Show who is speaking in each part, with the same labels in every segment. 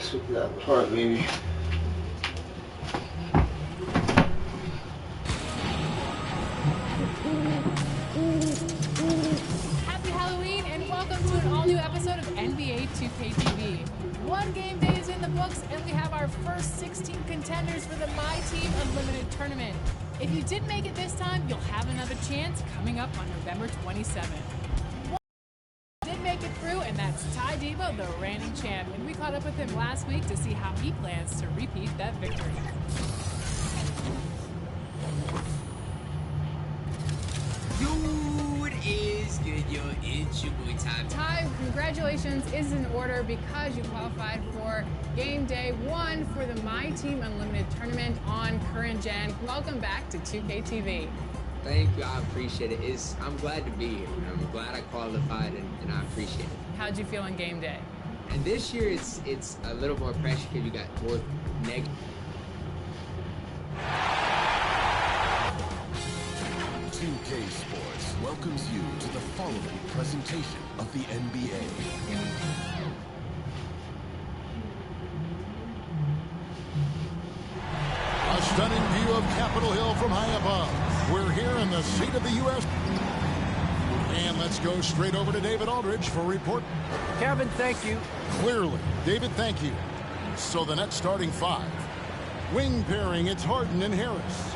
Speaker 1: Sweep that apart, baby.
Speaker 2: Happy Halloween and welcome to an all-new episode of NBA 2K One game day is in the books and we have our first 16 contenders for the My Team Unlimited tournament. If you didn't make it this time, you'll have another chance coming up on November 27th. Did make it through, and that's Ty Debo, the reigning champ, and we caught up with him last week to see how he plans to repeat that victory.
Speaker 3: Dude is good, yo. It's your boy Ty.
Speaker 2: Ty, congratulations is in order because you qualified for game day 1 for the My Team Unlimited tournament on Current Gen. Welcome back to 2K.
Speaker 3: Thank you, I appreciate it. I'm glad to be here. I'm glad I qualified and I appreciate it.
Speaker 2: How'd you feel on game day?
Speaker 3: And this year it's a little more pressure because you got more negative.
Speaker 4: 2K Sports welcomes you to the following presentation of the NBA.
Speaker 5: A stunning view of Capitol Hill from high above. We're here in the seat of the U.S. And let's go straight over to David Aldridge for a report.
Speaker 6: Kevin, thank you.
Speaker 5: Clearly. David, thank you. So the Nets starting 5. Wing pairing, it's Harden and Harris.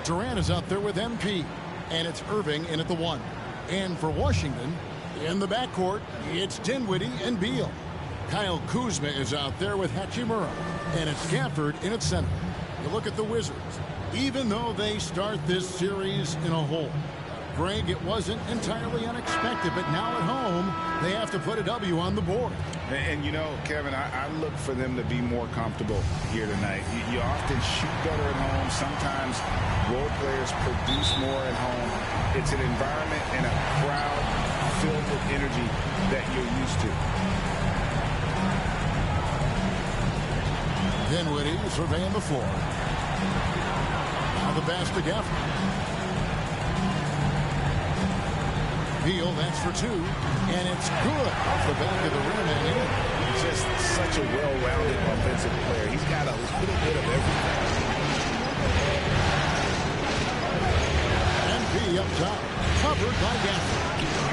Speaker 5: Durant is out there with MP. And it's Irving in at the 1. And for Washington, in the backcourt, it's Dinwiddie and Beal. Kyle Kuzma is out there with Hachimura. And it's Gafford in at center. You look at the Wizards. Even though they start this series in a hole, Greg, it wasn't entirely unexpected, but now at home, they have to put a W on the board.
Speaker 7: And you know, Kevin, I look for them to be more comfortable here tonight. You often shoot better at home. Sometimes role players produce more at home. It's an environment and a crowd filled with energy that you're used to.
Speaker 5: Dinwiddie surveying the floor. Now the pass to Gafford. Beal, that's for 2, and it's good off the back of the rim and in.
Speaker 7: He's just such a well-rounded offensive player. He's got a little bit of everything.
Speaker 5: MP up top, covered by Gafford.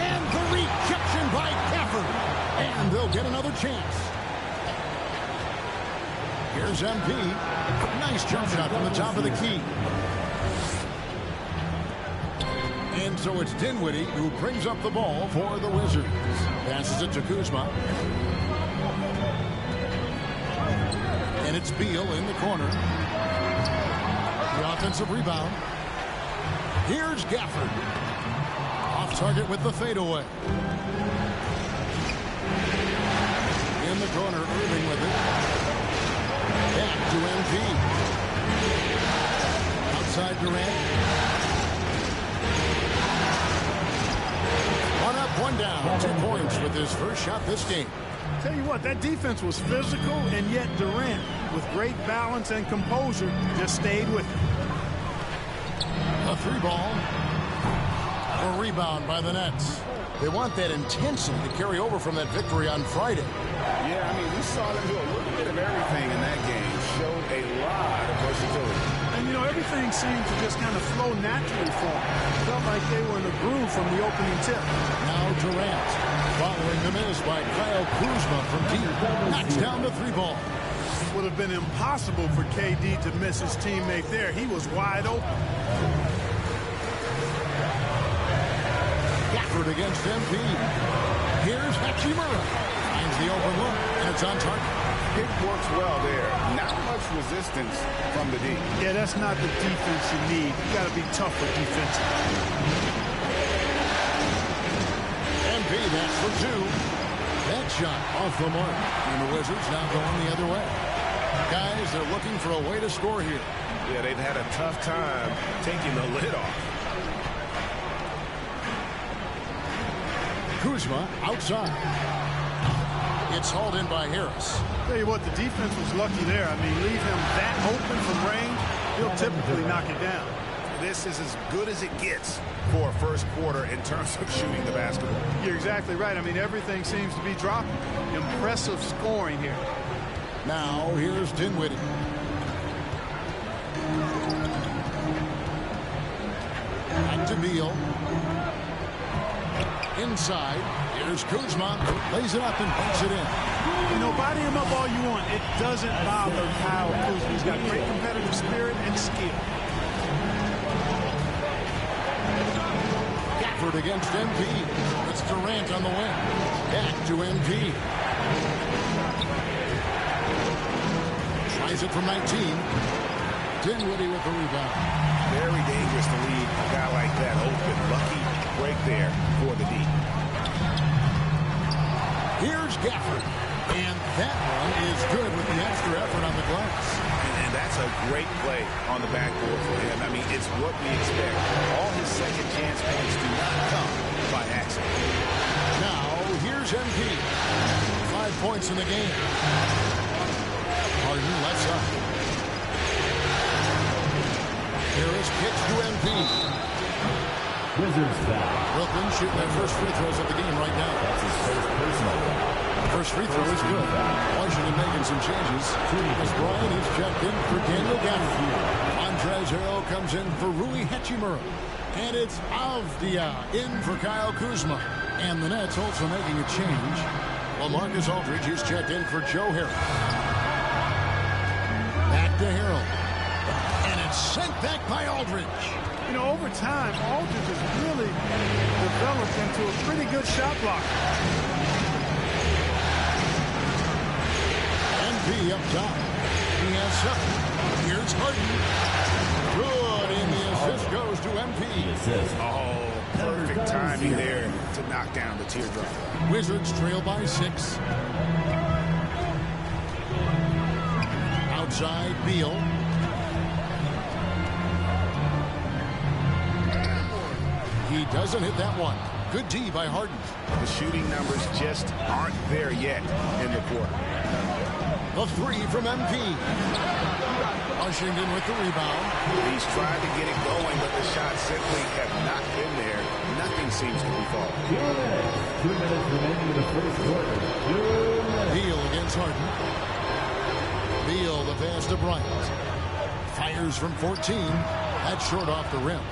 Speaker 5: And the rejection by Gafford. And they'll get another chance. Here's MP. Nice jump shot from the top of the key. And so it's Dinwiddie who brings up the ball for the Wizards. Passes it to Kuzma. And it's Beal in the corner. The offensive rebound. Here's Gafford. Off target with the fadeaway. In the corner, Irving with it. Back to MP. Outside Durant. One down, 2 points with his first shot this game.
Speaker 8: Tell you what, that defense was physical, and yet Durant, with great balance and composure, just stayed with it.
Speaker 5: A 3-ball. A rebound by the Nets. They want that intensity to carry over from that victory on Friday.
Speaker 7: Yeah, I mean, we saw them do a little bit of everything in that game. Showed a lot of versatility.
Speaker 8: And, you know, everything seemed to just kind of flow naturally for them. Felt like they were in a groove from the opening tip.
Speaker 5: Now Durant, following the miss by Kyle Kuzma from deep, knocks down the 3-ball.
Speaker 8: Would have been impossible for KD to miss his teammate there. He was wide open.
Speaker 5: Gafford against MP. Here's Hachimura. Finds the open look, and it's on target.
Speaker 7: It works well there. Not much resistance from the D.
Speaker 8: Yeah, that's not the defense you need. You got to be tougher defensively.
Speaker 5: MP, that's for 2. That shot off the mark. And the Wizards now going the other way. Guys, they're looking for a way to score here.
Speaker 7: Yeah, they've had a tough time taking the lid off.
Speaker 5: Kuzma outside. It's hauled in by Harris.
Speaker 8: Tell you what, the defense was lucky there. I mean, leave him that open from range, he'll typically knock it down.
Speaker 7: This is as good as it gets for a first quarter in terms of shooting the basketball.
Speaker 8: You're exactly right. I mean, everything seems to be dropping. Impressive scoring here.
Speaker 5: Now here's Dinwiddie. Back to Beal. Inside. Here's Kuzma. Lays it up and puts it in.
Speaker 8: You know, body him up all you want. It doesn't bother Kyle Kuzma. He's got great competitive spirit and skill.
Speaker 5: Gafford against MP. It's Durant on the wing. Back to MP. Tries it from 19. Dinwiddie with the rebound.
Speaker 7: Very dangerous to leave a guy like that open. Lucky break there for the D.
Speaker 5: Here's Gafford. And that one is good with the extra effort on the glass.
Speaker 7: And that's a great play on the backboard for him. I mean, it's what we expect. All his second chance points do not come by accident.
Speaker 5: Now, here's MP. 5 points in the game. Harden lets up. Harris kicks to MP.
Speaker 1: Wizards foul.
Speaker 5: Brooklyn shooting their first free throws of the game right now.
Speaker 1: That's his first personal foul.
Speaker 5: First free throw is good. Washington making some changes. As Bryant is checked in for Daniel Gafford. Montrezl Harrell comes in for Rui Hachimura. And it's Avdia in for Kyle Kuzma. And the Nets also making a change. Well, Marcus Aldridge is checked in for Joe Harrell. Back to Harrell. And it's sent back by Aldridge.
Speaker 8: You know, over time, Aldridge has really developed into a pretty good shot blocker.
Speaker 5: MP up top. He has 7. Here's Harden. Good, and the assist goes to MP.
Speaker 7: Oh, perfect timing there to knock down the teardrop.
Speaker 5: Wizards trail by 6. Outside, Beal. He doesn't hit that one. Good D by Harden.
Speaker 7: The shooting numbers just aren't there yet in the quarter.
Speaker 5: The 3 from MP. Washington with the rebound.
Speaker 7: He's tried to get it going, but the shots simply have not been there. Nothing seems to be falling.
Speaker 1: 2 minutes remaining in the first quarter.
Speaker 5: Beal against Harden. Beal, the pass to Bryant. Fires from 14. That's short off the rim.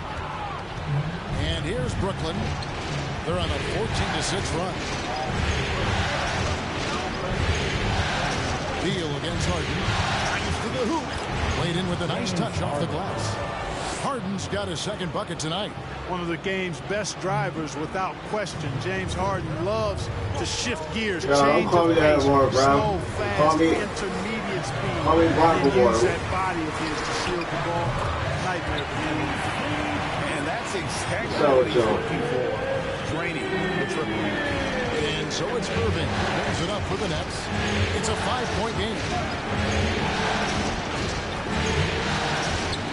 Speaker 5: And here's Brooklyn. They're on a 14-6 run. Beal against Harden. Drives to the hoop. Played in with a nice touch off the glass. Harden's got his second bucket tonight.
Speaker 8: One of the game's best drivers without question. James Harden loves to shift gears, change of pace, slow, fast, intermediate speed. And use that body of his to shield the ball. Nightmare for him.
Speaker 7: And that's exactly what he's looking for. Draining the triple.
Speaker 5: And so it's Irving. Brings it up for the Nets. It's a 5-point game.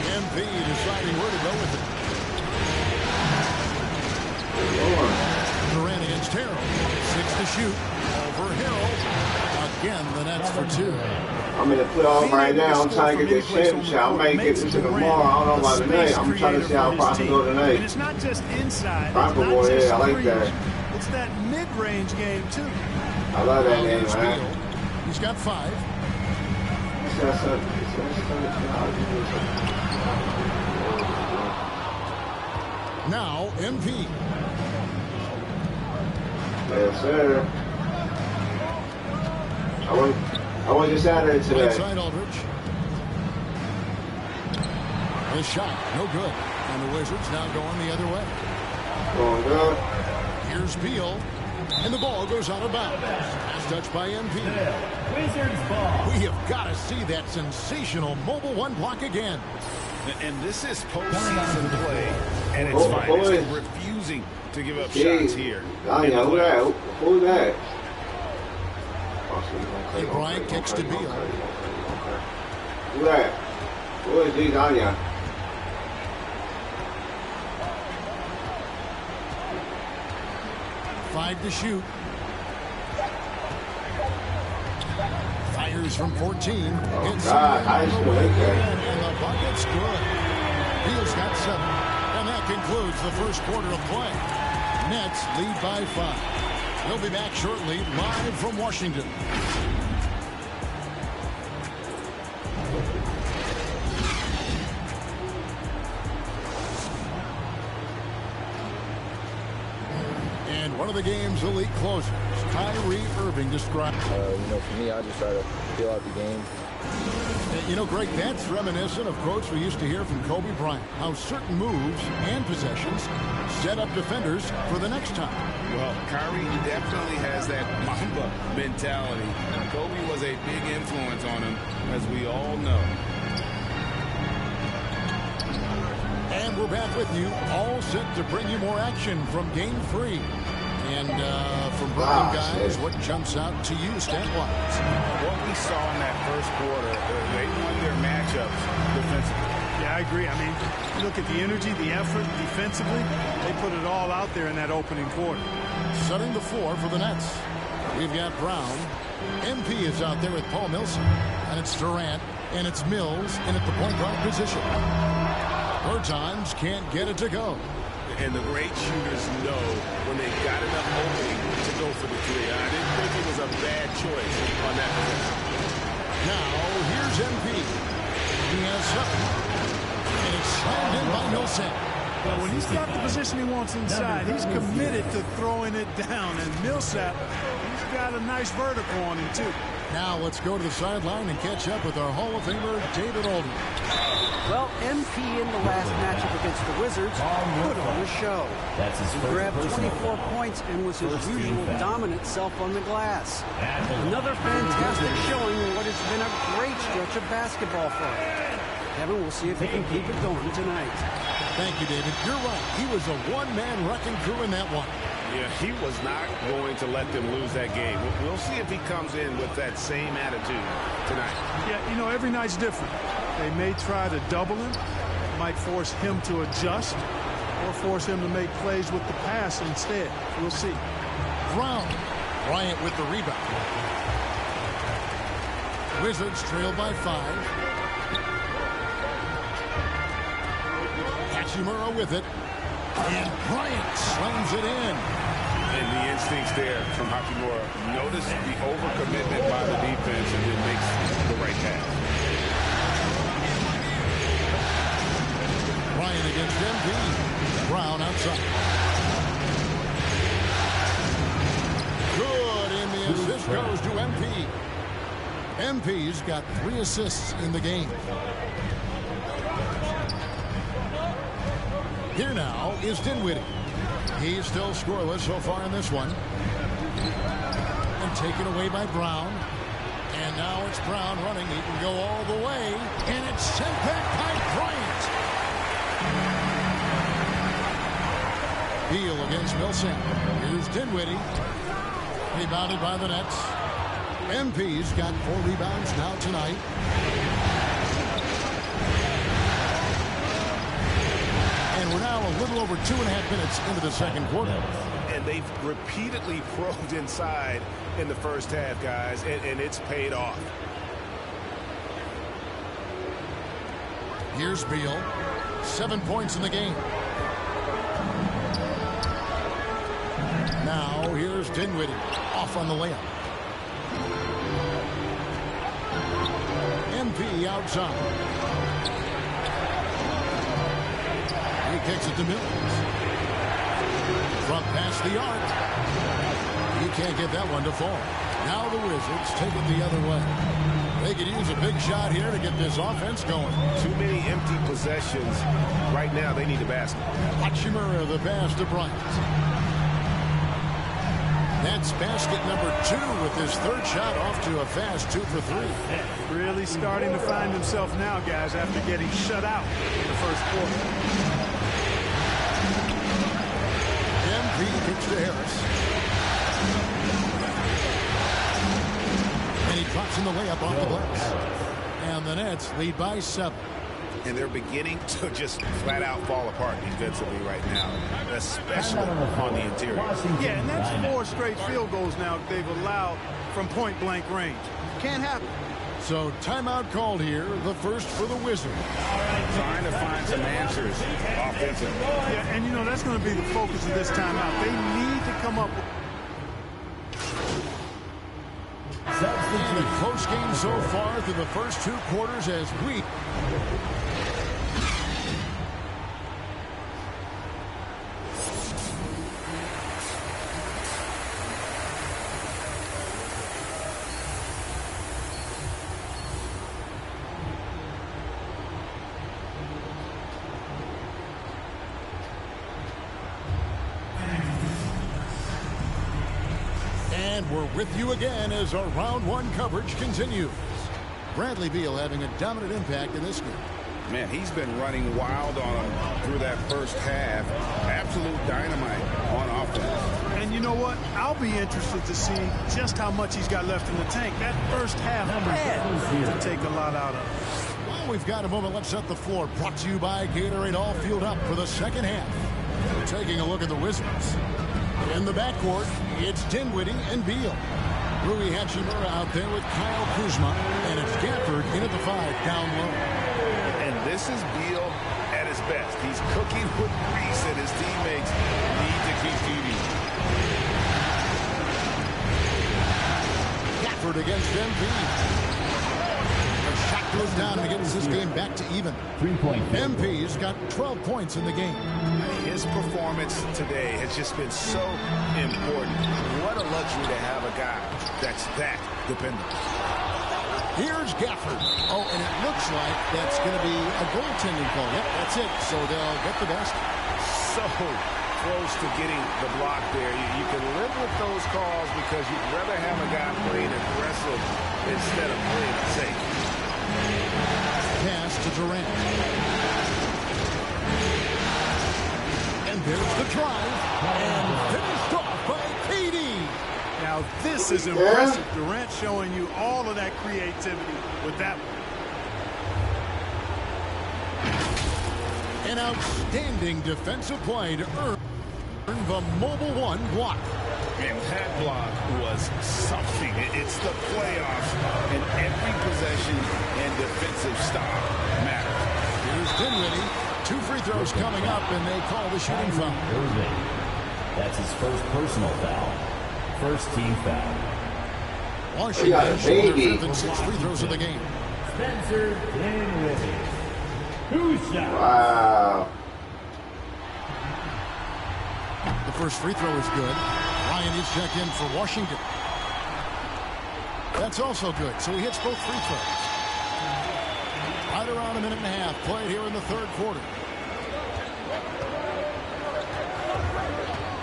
Speaker 5: MP deciding where to go with it. Durant against Harrell. 6 to shoot. Over Harrell. Again, the Nets for 2.
Speaker 6: I'm in the playoff right now. I'm trying to get this championship. I might get this tomorrow. I don't know about tonight. I'm trying to see how far I can go tonight.
Speaker 8: And it's not just inside.
Speaker 6: Proper boy, yeah, I like that.
Speaker 8: It's that mid-range game, too.
Speaker 6: I love that name, man.
Speaker 5: He's got 5. Now, MP.
Speaker 6: Yes, sir. I went to Saturday today.
Speaker 5: Outside Aldridge. The shot, no good. And the Wizards now going the other way.
Speaker 6: Going good.
Speaker 5: Here's Beal. And the ball goes out of bounds. Pass touched by MP.
Speaker 1: Wizards ball.
Speaker 5: We have got to see that sensational mobile 1 block again.
Speaker 7: And this is postseason play, and it's fine. It's refusing to give up shots here.
Speaker 6: Who's that?
Speaker 5: And Bryant kicks to Beal.
Speaker 6: Who's that? Who is these Anya?
Speaker 5: Five to shoot. Fires from 14. Hits
Speaker 6: I just like that.
Speaker 5: And the bucket's good. Beal's got 7. And that concludes the first quarter of play. Nets lead by 5. We'll be back shortly, live from Washington. one of the game's elite closers, Kyrie Irving, described.
Speaker 9: For me, I just try to feel out the game.
Speaker 5: Greg, that's reminiscent of quotes we used to hear from Kobe Bryant, how certain moves and possessions set up defenders for the next time.
Speaker 7: Well, Kyrie definitely has that Mamba mentality. Kobe was a big influence on him, as we all know.
Speaker 5: And we're back with you, all set to bring you more action from Game 3. And from Brooklyn, guys, what jumps out to you stat-wise?
Speaker 7: What we saw in that first quarter, they won their matchups defensively.
Speaker 8: Yeah, I agree. I mean, you look at the energy, the effort defensively, they put it all out there in that opening quarter.
Speaker 5: Setting the floor for the Nets. We've got Brown. MP is out there with Paul Millsap. And it's Durant. And it's Mills in at the point guard position. Bertans can't get it to go.
Speaker 7: And the great shooters know when they've got enough opening to go for the three. I didn't think it was a bad choice on that possession.
Speaker 5: Now, here's MP. He has something. And it's slammed in by Millsap.
Speaker 8: Well, when he's got the position he wants inside, he's committed to throwing it down. And Millsap, he's got a nice vertical on him, too.
Speaker 5: Now, let's go to the sideline and catch up with our Hall of Famer, David Alden.
Speaker 10: Well, MP in the last matchup against the Wizards put on a show. He grabbed 24 points and was his usual dominant self on the glass. Another fantastic showing in what has been a great stretch of basketball for him. Kevin, we'll see if he can keep it going tonight.
Speaker 5: Thank you, David. You're right. He was a one-man wrecking crew in that one.
Speaker 7: Yeah, he was not going to let them lose that game. We'll see if he comes in with that same attitude tonight.
Speaker 8: Yeah, every night's different. They may try to double him, might force him to adjust, or force him to make plays with the pass instead. We'll see.
Speaker 5: Brown. Bryant with the rebound. Wizards trail by 5. Hachimura with it. And Bryant slams it in.
Speaker 7: And the instincts there from Hachimura. Notice the overcommitment by the defense and then makes the right pass.
Speaker 5: Bryant against MP. Brown outside. Good, and the assist goes to MP. MP's got 3 assists in the game. Here now is Dinwiddie. He's still scoreless so far in this one. And taken away by Brown. And now it's Brown running. He can go all the way. And it's sent back by Bryant. Beal against Millsap. Here's Dinwiddie. Rebounded by the Nets. MP's got 4 rebounds now tonight. And we're now a little over 2.5 minutes into the second quarter.
Speaker 7: And they've repeatedly probed inside in the first half, guys, and it's paid off.
Speaker 5: Here's Beal. 7 points in the game. Now here's Dinwiddie. Off on the layup. MP outside. He kicks it to Mills. Front past the arc. He can't get that one to fall. Now the Wizards take it the other way. They could use a big shot here to get this offense going.
Speaker 7: Too many empty possessions. Right now, they need a basket.
Speaker 5: Hachimura the pass to Bryant. That's basket number 2 with his 3rd shot off to a fast 2 for 3.
Speaker 8: Really starting to find himself now, guys, after getting shut out in the first quarter.
Speaker 5: MP kicks to Harris. And he drops in the layup off the glass. And the Nets lead by 7.
Speaker 7: And they're beginning to just flat out fall apart defensively right now, especially on the interior.
Speaker 8: Yeah, and that's 4 straight field goals now they've allowed from point-blank range. Can't happen.
Speaker 5: So timeout called here, the first for the Wizards.
Speaker 7: Trying to find some answers offensively.
Speaker 8: Yeah, and that's going to be the focus of this timeout. They need to come up with...
Speaker 5: And a close game so far through the first 2 quarters as we... And we're with you again as our round one coverage continues. Bradley Beal having a dominant impact in this game.
Speaker 7: Man, he's been running wild on him through that first half. Absolute dynamite on offense.
Speaker 8: And you know what? I'll be interested to see just how much he's got left in the tank. That first half had to take a lot out of him.
Speaker 5: Well, we've got a moment. Let's set the floor. Brought to you by Gatorade. All fueled up for the second half. Taking a look at the Wizards. In the backcourt, it's Dinwiddie and Beal. Rui Hachimura out there with Kyle Kuzma. And it's Gafford in at the 5 down low.
Speaker 7: And this is Beal at his best. He's cooking with grease, and his teammates need to keep feeding.
Speaker 5: Gafford against MP. The shot goes down and gets this game back to even.
Speaker 1: 3-point.
Speaker 5: MP's got 12 points in the game.
Speaker 7: His performance today has just been so important. What a luxury to have a guy that's that dependable.
Speaker 5: Here's Gafford. Oh, and it looks like that's going to be a goaltending call. Yep, that's it. So they'll get the best.
Speaker 7: So close to getting the block there. You can live with those calls because you'd rather have a guy playing aggressive instead of playing it safe.
Speaker 5: Pass to Durant. And there's the drive. And finished off by KD.
Speaker 8: Now, this is impressive. Durant showing you all of that creativity with that one.
Speaker 5: An outstanding defensive play to earn the Mobile One block.
Speaker 7: And that block was something. It's the playoffs, and every possession and defensive stop matters.
Speaker 5: Here's Dinwiddie. 2 free throws coming up, and they call the shooting foul.
Speaker 1: That's his first personal foul. First team foul.
Speaker 5: Washington shooting their 5th and 6th free throws of the game.
Speaker 1: Spencer Dinwiddie. Who's shot?
Speaker 6: Wow.
Speaker 5: The first free throw is good. Ryan is checked in for Washington. That's also good, so he hits both free throws. Right around a minute and a half played here in the third quarter.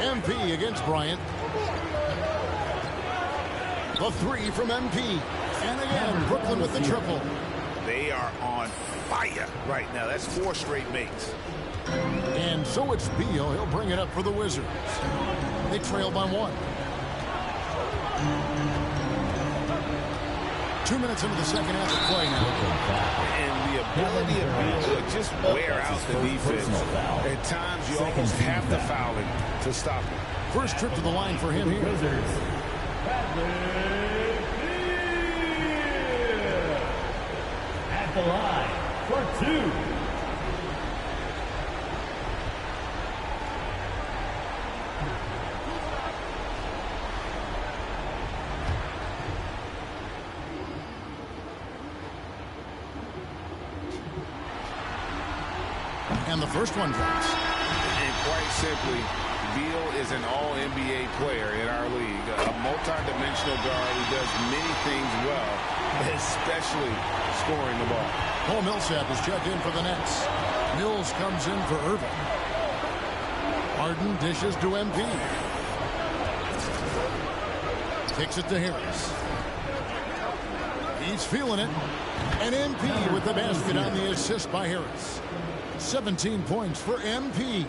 Speaker 5: MP against Bryant. The 3 from MP. And again, Brooklyn with the triple.
Speaker 7: They are on fire right now. That's 4 straight makes.
Speaker 5: And so it's Beal. He'll bring it up for the Wizards. They trail by 1. 2 minutes into the second half of play now.
Speaker 7: And the ability of Beal to just wear out the defense. At times, you almost have to foul him to stop him.
Speaker 5: First trip to the line for him here.
Speaker 1: Wizards. At the line for 2.
Speaker 5: And the first one drops.
Speaker 7: And quite simply, Beal is an all-NBA player in our league. A multi-dimensional guard who does many things well, especially scoring the ball.
Speaker 5: Paul Millsap is checked in for the Nets. Mills comes in for Irving. Harden dishes to MP. Kicks it to Harris. He's feeling it. And MP with the basket on the assist by Harris. 17 points for MP.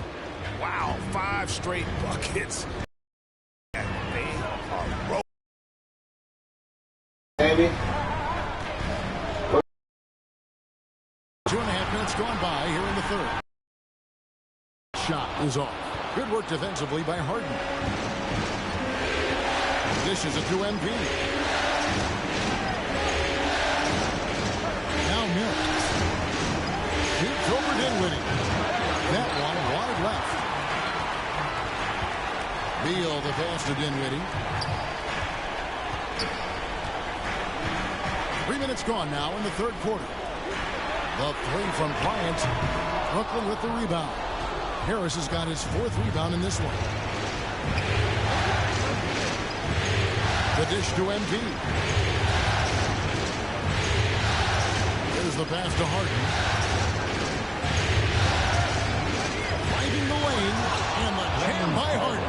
Speaker 7: Wow, 5 straight buckets. They are rolling.
Speaker 6: Baby.
Speaker 5: 2.5 minutes gone by here in the third. Shot is off. Good work defensively by Harden. Dishes it to MP. Now Mills. Shoots over Dinwiddie. That one wide left. Beal the pass to Dinwiddie. 3 minutes gone now in the third quarter. The 3 from Bryant. Brooklyn with the rebound. Harris has got his 4th rebound in this one. The dish to MP. There's the pass to Harden. Finding the lane, and the jam by Harden.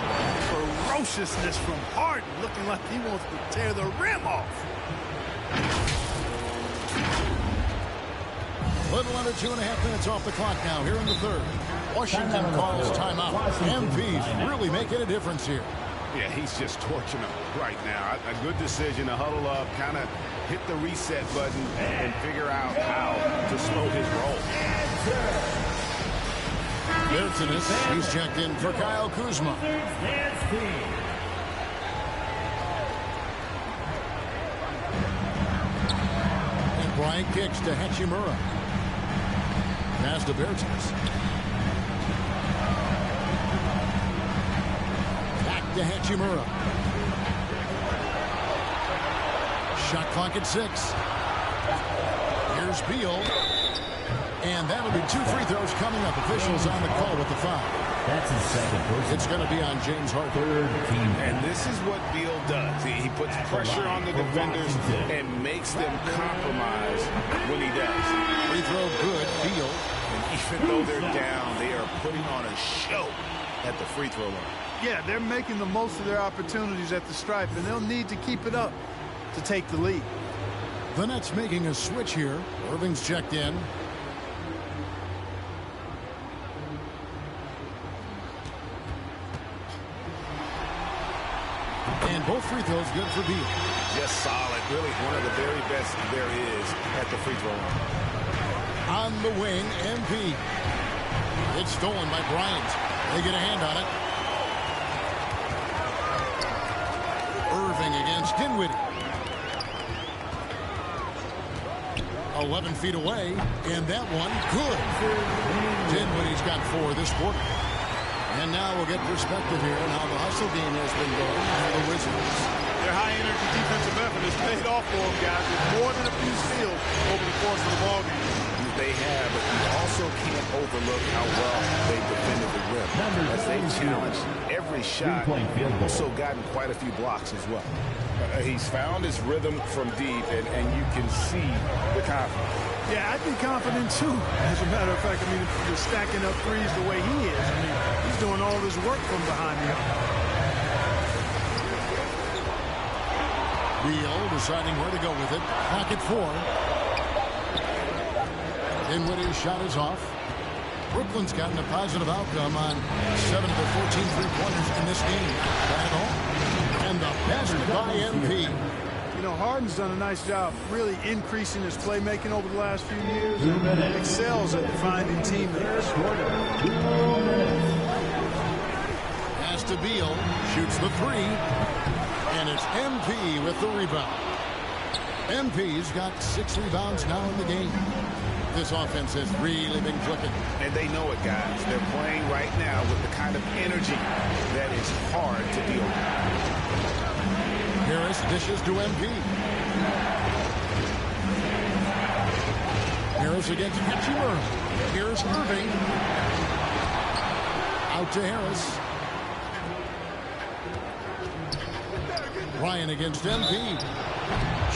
Speaker 8: ferociousness from Harden, looking like he wants to tear the rim off.
Speaker 5: Little under 2.5 minutes off the clock now here in the third. Washington calls timeout. MP's really making a difference here.
Speaker 7: Yeah, he's just torching them right now. A good decision to huddle up, kind of hit the reset button and figure out how to slow his roll.
Speaker 5: Bertinus, he's checked in for Kyle Kuzma. And Bryant kicks to Hachimura. Pass to Bertinus. Back to Hachimura. Shot clock at 6. Here's Beal. And that'll be 2 free throws coming up. Officials on the call with the foul.
Speaker 1: That's his second person.
Speaker 5: It's going to be on James Harden.
Speaker 1: Third team.
Speaker 7: And this is what Beal does. He puts pressure on the defenders and makes them compromise when he does.
Speaker 5: Free throw good. Beal.
Speaker 7: And even though they're down, they are putting on a show at the free throw line.
Speaker 8: Yeah, they're making the most of their opportunities at the stripe, and they'll need to keep it up to take the lead.
Speaker 5: The Nets making a switch here. Irving's checked in. And both free throws good for Beal.
Speaker 7: Just solid. Really one of the very best there is at the free throw line.
Speaker 5: On the wing, MP. It's stolen by Bryant. They get a hand on it. Irving against Dinwiddie. 11 feet away, and that one good. Dinwiddie's got 4 this quarter. And now we'll get perspective here on how the hustle game has been going for the Wizards.
Speaker 8: Their high-energy defensive effort has paid off for them, guys, with more than a few steals over the course of the ballgame.
Speaker 7: They have, but you also can't overlook how well they defended the rim. As they challenged every shot, also gotten quite a few blocks as well. He's found his rhythm from deep, and you can see the confidence.
Speaker 8: Yeah, I'd be confident too. As a matter of fact, I mean, if you're stacking up threes the way he is, I mean, he's doing all this work from behind the arc.
Speaker 5: Beal deciding where to go with it. Pocket 4. Dinwiddie's shot is off. Brooklyn's gotten a positive outcome on 7 of the 14 three-pointers in this game. Back home. And the basket by MP.
Speaker 8: You know, Harden's done a nice job really increasing his playmaking over the last few years. And excels at finding teammates.
Speaker 5: Pass to Beal. Shoots the 3. And it's MP with the rebound. MP's got 6 rebounds now in the game. This offense has really been clicking.
Speaker 7: And they know it, guys. They're playing right now with the kind of energy that is hard to deal with.
Speaker 5: Harris dishes to MP. Harris against Hachimura. Here's Irving. Out to Harris. Ryan against MP.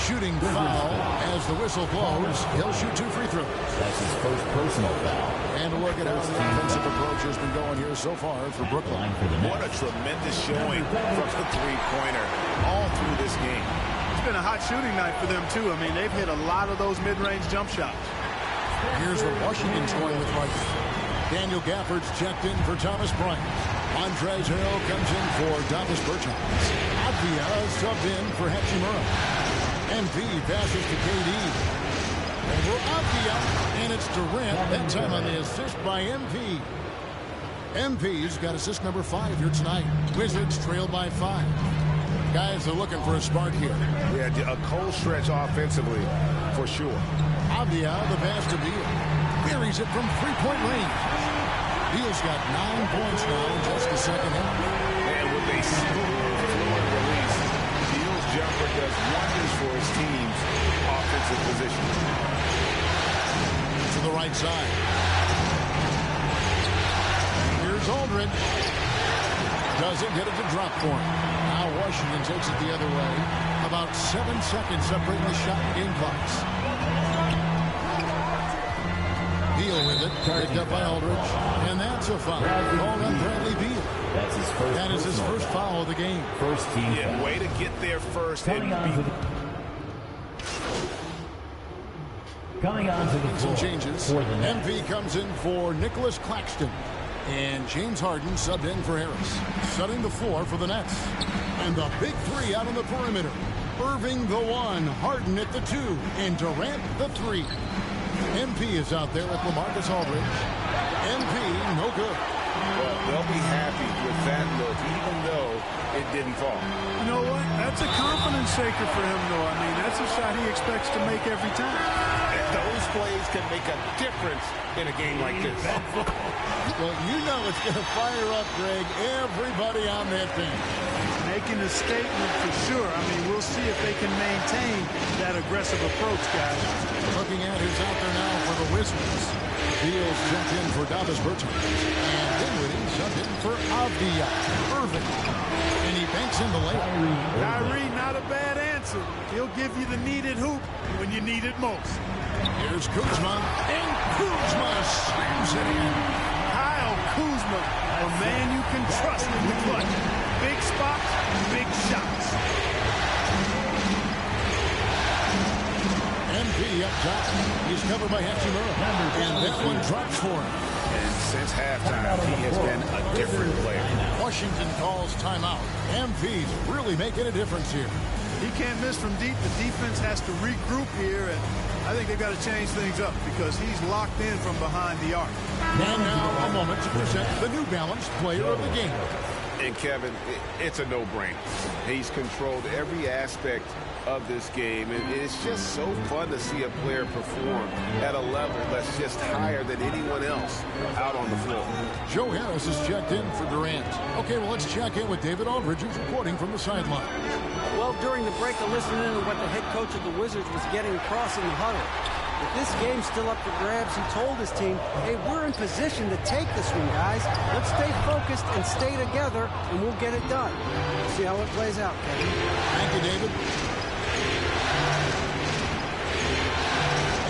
Speaker 5: Shooting foul as the whistle blows. He'll shoot 2 free throws.
Speaker 1: That's his first personal foul.
Speaker 5: And a look at how the defensive approach has been going here so far for Brooklyn.
Speaker 7: What a tremendous showing from the three-pointer all through this game.
Speaker 8: It's been a hot shooting night for them, too. I mean, they've hit a lot of those mid-range jump shots.
Speaker 5: Here's what Washington's going with right now. Daniel Gafford's checked in for Thomas Bryant. Montrezl Harrell comes in for Davis Bertans. Avdia subbed in for Hachimura. MP passes to KD. Over Avdia, and it's Durant. That time on the assist by MP. MP's got assist number 5 here tonight. Wizards trail by 5. Guys are looking for a spark here.
Speaker 7: Yeah, a cold stretch offensively, for sure.
Speaker 5: Avdia, the pass to Beal. Buries it from 3-point range. Beal's got 9 points now in just the second half.
Speaker 7: And with a smooth, fluid release, Beal's jumper does wonders for his team's offensive position.
Speaker 5: To the right side. Here's Aldridge. Doesn't get it to drop for him. Now Washington takes it the other way. About 7 seconds separating the shot and game clocks. Beal Beal with it, picked up by Aldridge, and that's a foul. Called on Bradley Beal.
Speaker 1: That's his first.
Speaker 5: That is his first foul of the game.
Speaker 1: First team.
Speaker 7: Yeah,
Speaker 1: foul.
Speaker 7: way to get there first.
Speaker 1: Coming on to the
Speaker 5: Some changes. MP comes in for Nicholas Claxton. And James Harden subbed in for Harris. Setting the floor for the Nets. And the big three out on the perimeter. Irving the 1, Harden at the 2, and Durant the 3. MP is out there with LaMarcus Aldridge. MP, no good.
Speaker 7: Well, they'll be happy with that look, even though it didn't fall.
Speaker 8: You know what? That's a confidence shaker for him, though. I mean, that's a shot he expects to make every time.
Speaker 7: And those plays can make a difference in a game like this.
Speaker 5: Well, you know it's going to fire up, Greg, everybody on that team.
Speaker 8: Making a statement for sure. I mean, we'll see if they can maintain that aggressive approach, guys.
Speaker 5: Looking at who's out there now for the Wizards. Beal's jumped in for Davis Bertans. And Dinwiddie jumped in for Avdia. Irving. And he banks in the layup.
Speaker 8: Kyrie, not a bad answer. He'll give you the needed hoop when you need it most.
Speaker 5: Here's Kuzma. And Kuzma slams it in.
Speaker 8: Kyle Kuzma, a man you can trust in the clutch. Big spots, big shots.
Speaker 5: MP up top. He's covered by Hachimura. And that one drops for him.
Speaker 7: And since halftime, he has been a different player.
Speaker 5: Washington calls timeout. MP's really making a difference here.
Speaker 8: He can't miss from deep. The defense has to regroup here, and I think they've got to change things up because he's locked in from behind the arc.
Speaker 5: And now a moment to present the New Balance Player of the Game.
Speaker 7: And Kevin, it's a no-brainer. He's controlled every aspect of this game, and it's just so fun to see a player perform at a level that's just higher than anyone else out on the floor.
Speaker 5: Joe Harris is checked in for Durant. Okay, well, let's check in with David Aldridge, who's reporting from the sideline.
Speaker 10: Well, during the break, I listened in to what the head coach of the Wizards was getting across in the huddle. With this game still up for grabs, he told his team, hey, we're in position to take this one, guys. Let's stay focused and stay together, and we'll get it done. We'll see how it plays out, Kevin.
Speaker 5: Thank you, David.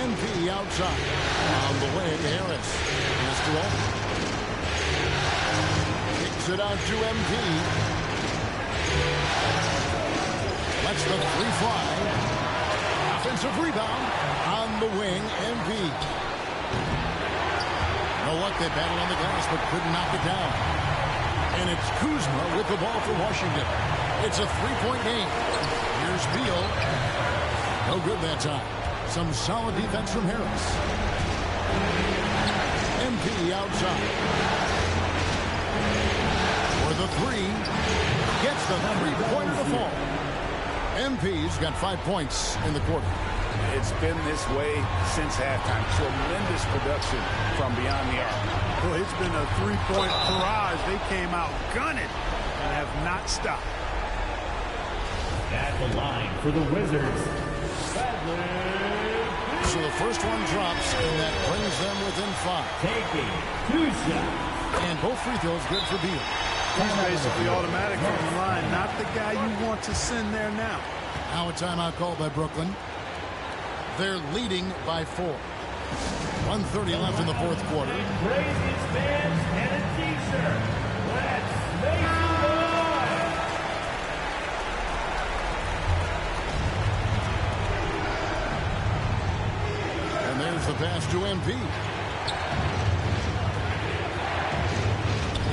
Speaker 5: MP outside. On the way to Harris. Mr. Aldridge. Kicks it out to MP. Lets the three fly. Offensive rebound on the wing, MP. No luck, they battled on the glass, but couldn't knock it down. And it's Kuzma with the ball for Washington. It's a three-point game. Here's Beal. No good that time. Some solid defense from Harris. MP outside. For the three. Gets the three-pointer to fall. MP's got 5 points in the quarter.
Speaker 7: It's been this way since halftime. Tremendous production from beyond the arc.
Speaker 8: Well, it's been a three-point barrage. They came out gunning and have not stopped.
Speaker 1: At the line for the Wizards.
Speaker 5: So the first one drops, and that brings them within 5.
Speaker 1: Taking 2 shots.
Speaker 5: And both free throws good for Beal.
Speaker 8: He's basically automatic from the line. Not the guy you want to send there now.
Speaker 5: Now a timeout called by Brooklyn. They're leading by 4. 1:30 left in the fourth quarter.
Speaker 1: Craziest fans and a t-shirt. Let's make some noise.
Speaker 5: And there's the pass to MP.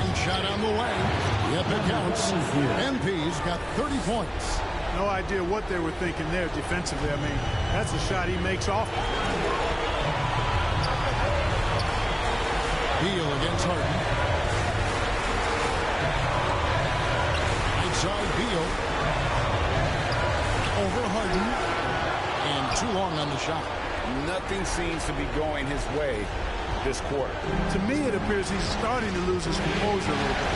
Speaker 5: And shot on the way. Yep, it counts. MP's got 30 points.
Speaker 8: No idea what they were thinking there defensively. I mean, that's a shot he makes off.
Speaker 5: Beal against Harden. Inside Beal. Over Harden. And too long on the shot.
Speaker 7: Nothing seems to be going his way this quarter.
Speaker 8: To me, it appears he's starting to lose his composure a little bit.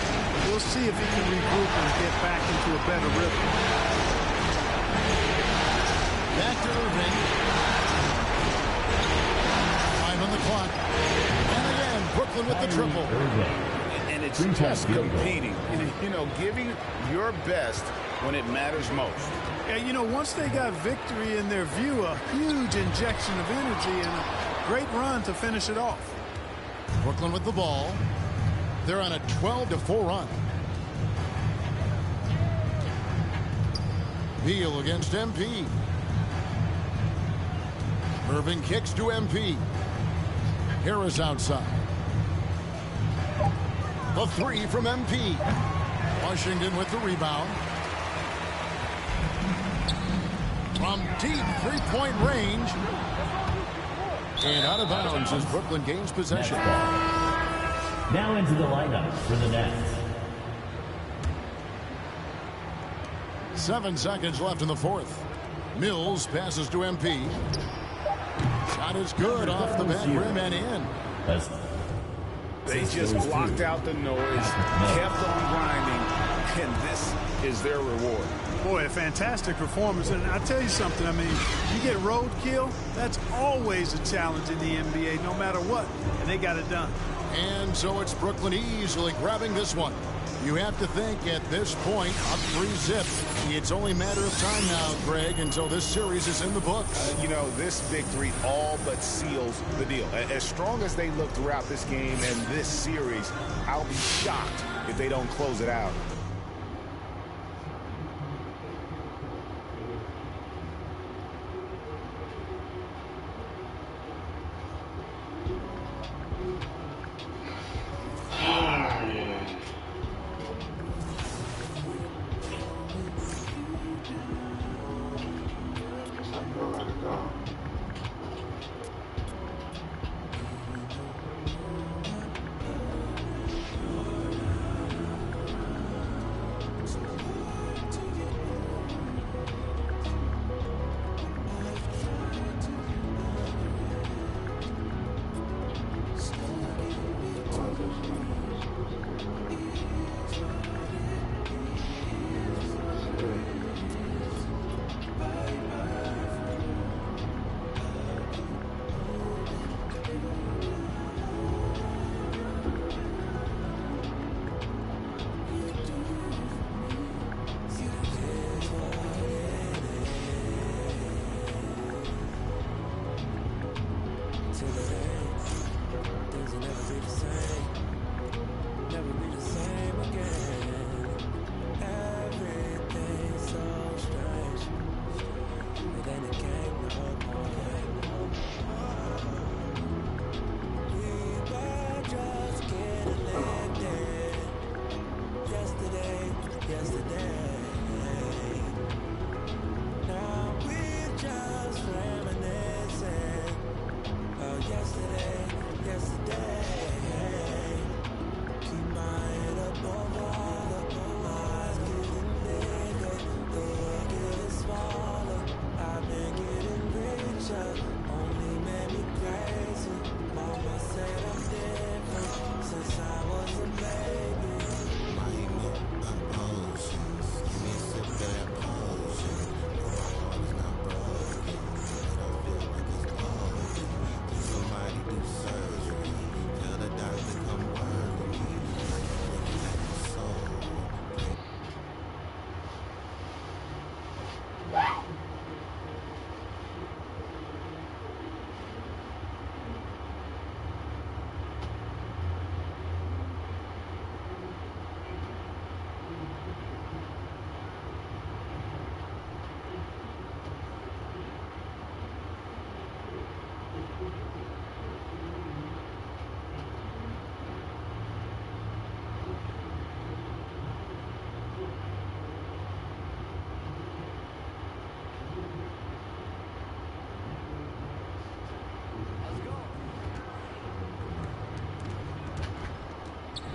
Speaker 8: We'll see if he can regroup and get back into a better rhythm.
Speaker 5: Back to Irving. 5 on the clock. And again, Brooklyn with the triple.
Speaker 7: And it's just competing. You know, giving your best when it matters most.
Speaker 8: Yeah, you know, once they got victory in their view, a huge injection of energy and a great run to finish it off.
Speaker 5: Brooklyn with the ball. They're on a 12-4 run. Beal against MP. Irving kicks to MP. Harris outside. The three from MP. Washington with the rebound. From deep three-point range. And out of bounds as Brooklyn gains possession.
Speaker 11: Now into the lineup for the Nets.
Speaker 5: 7 seconds left in the fourth. Mills passes to MP. Shot is good off the back rim and in.
Speaker 7: They just blocked out the noise, kept on grinding, and this is their reward.
Speaker 8: Boy, a fantastic performance. And I tell you something, I mean, you get roadkill, that's always a challenge in the NBA, no matter what. And they got it done.
Speaker 5: And so it's Brooklyn easily grabbing this one. You have to think at this point, up 3-zip. It's only a matter of time now, Greg, until this series is in the books.
Speaker 7: You know, this victory all but seals the deal. As strong as they look throughout this game and this series, I'll be shocked if they don't close it out.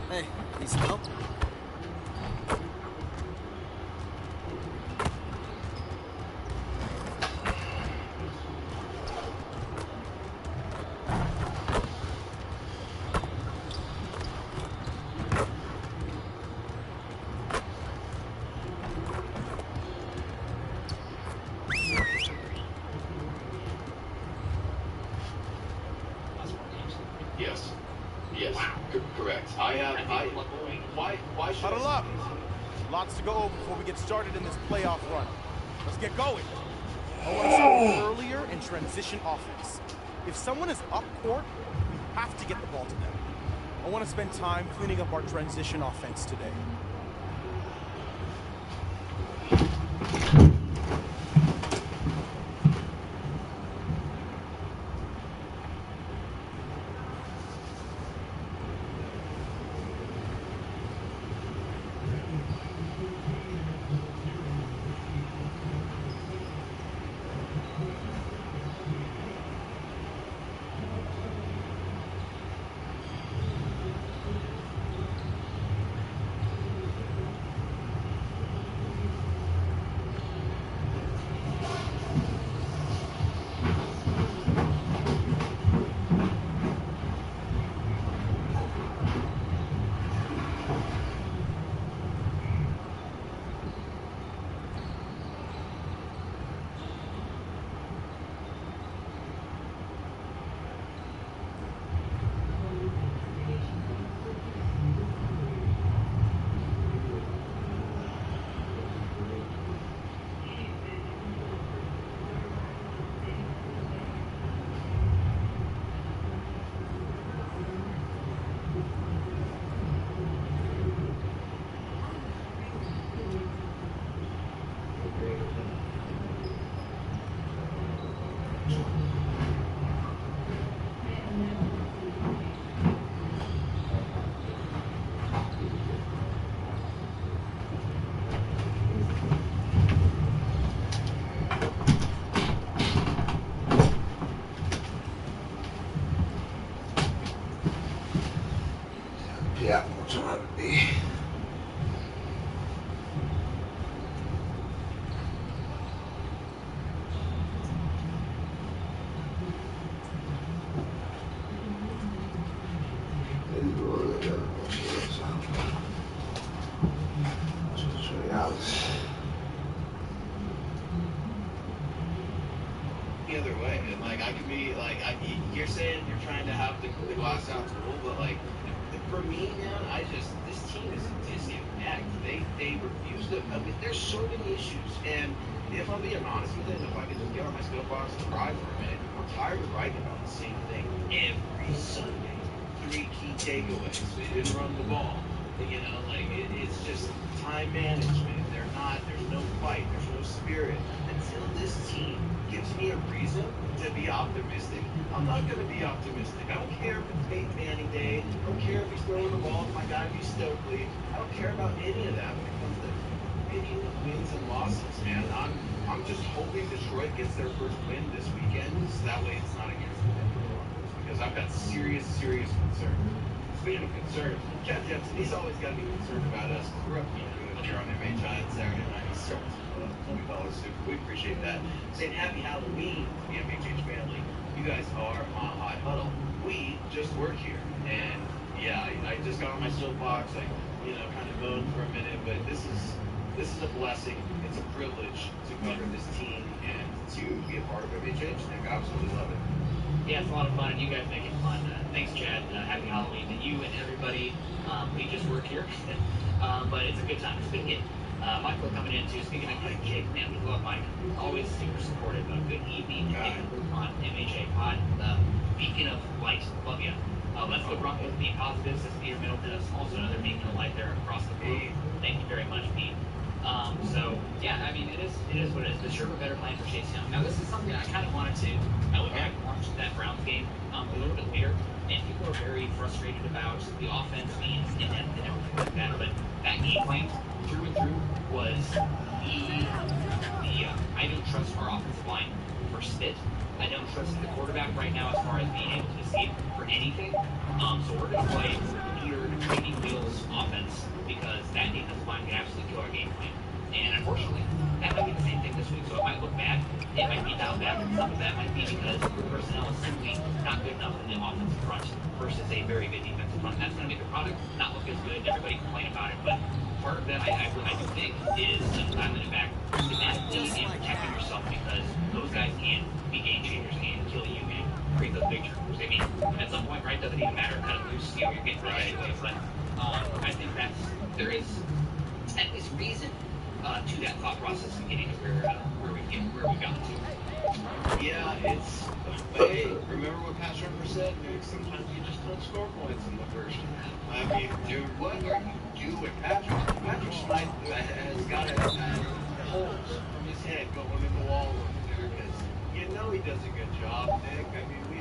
Speaker 12: Hey, need some help?
Speaker 13: Yes. Yes. Correct. Why should
Speaker 14: Huddle up. Lots to go over before we get started in this playoff run. Let's get going. I want to score earlier and transition offense. If someone is up court, we have to get the ball to them. I want to spend time cleaning up our transition offense today.
Speaker 6: Yeah, what's on me?
Speaker 13: Either way, and like I could be like, you're saying you're trying to have the glass half full, but like for me, man, this team is a disconnect. They refuse to. I mean, there's so many issues, and if I'm being honest with it, if I could just get on my soapbox and cry for a minute, I'm tired of writing about the same thing every Sunday. 3 key takeaways. They didn't run the ball. You know, like it's just time management. There's no fight. There's no spirit. Until this team gives me a reason to be optimistic, I'm not going to be optimistic. I don't care if it's Peyton Manning Day. I don't care if he's throwing the ball to my guy B. Stokely. I don't care about any of that when it comes to picking wins and losses, man. I'm just hoping Detroit gets their first win this weekend, so that way it's not against the Denver Broncos, because I've got serious concern. Speaking of concern, Chad Jensen, he's always got to be concerned about us. We're up here on MH on Saturday night. He's so $20 super. We appreciate that. Saying happy Halloween to the MHH family. You guys are on High Huddle. We just work here, and yeah, I just got on my soapbox. I kind of moaned for a minute, but this is a blessing. It's a privilege to cover this team and to be a part of MHH. I absolutely love it.
Speaker 15: Yeah, it's a lot of fun, and you guys make it fun. Thanks, Chad. Happy Halloween to you and everybody. We just work here, but it's a good time. It's a good hit. Michael coming in, too. Speaking of good kick, man, we love Mike. Always super supportive. Good evening on MHA Pod. Beacon of light, love you. Let's go Broncos, being positive, says Peter Middleton. Also another beacon of light there across the board. Thank you very much, Pete. So, yeah, I mean, it is what it is. The sure better plan for Chase Young. Now, this is something I kind of wanted to. I went back and watched that Browns game a little bit later, and people are very frustrated about the offense being inept and everything like that. But that game plan, through and through, was I don't trust our offensive line for spit. I don't trust the quarterback right now as far as being able to escape for anything. So we're going to play weird, training wheels offense because that defensive line can absolutely kill our game plan. And unfortunately, that might be the same thing this week. So it might look bad. It might be dialed back. And some of that might be because the personnel is simply not good enough in the offensive front versus a very good defensive front. That's going to make the product not look as good. Everybody complain about it. But part of that, I do think, is dialing it back systematically and protecting yourself, because those guys can be game changers and kill you and create those big turnovers. I mean, at some point, right, doesn't even matter, kind of lose, you're getting right anyway. But I think there is at least reason to that thought process of getting to where we got to.
Speaker 13: Yeah, hey, remember what Pat Shurmur said? said, Nick, sometimes you just don't score points in the first half. I mean, dude, what are you doing? Patrick Smythe has got to have had holes from his head going in the wall over there because you know he does a good job, Nick. I mean, we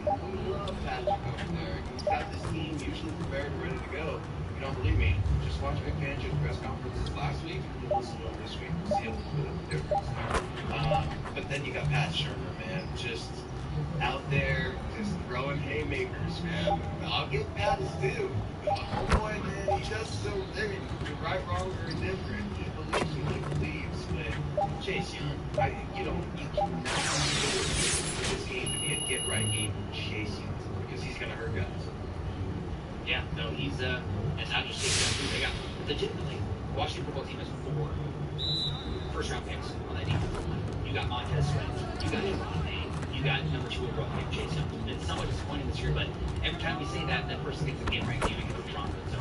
Speaker 13: love Patrick over there. He's got this team usually prepared and ready to go. You don't believe me? Just watch Vic Fangio's press conferences last week and listen to them this week and see a little bit of the difference there. But then you got Pat Shermer, man, just out there, just throwing haymakers, man. I'll get Pat's due. Oh boy, man, he does so. I mean, you're right, wrong, or indifferent. He believes what he believes. But Chase Young, you cannot for this game to be a get-right game for Chase Young because he's gonna hurt guys.
Speaker 15: Yeah, no, he's and not just Chase Young. They got legitimately Washington football team has 4 first-round picks on that defensive line. You got Montez Sweat, you got Javon May. You got number 2 overall pick, Chase Young. It's somewhat disappointing this year, but every time you say that, that person gets a game right game against the Broncos. So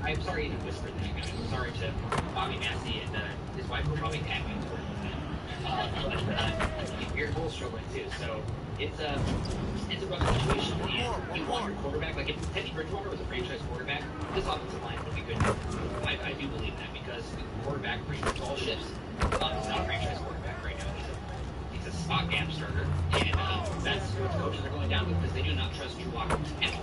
Speaker 15: I'm sorry to whisper that, guys. I'm sorry to Bobby Massey and his wife will probably tag me for that. You're both struggling too, so it's a rough situation. And you want your quarterback, like if Teddy Bridgewater was a franchise quarterback, this offensive line would be good. I do believe that because the quarterback pretty much all shifts. He's not a franchise quarterback right now. He's a spot gap starter, and that's what the coaches are going down with because they do not trust Drew Lock at all.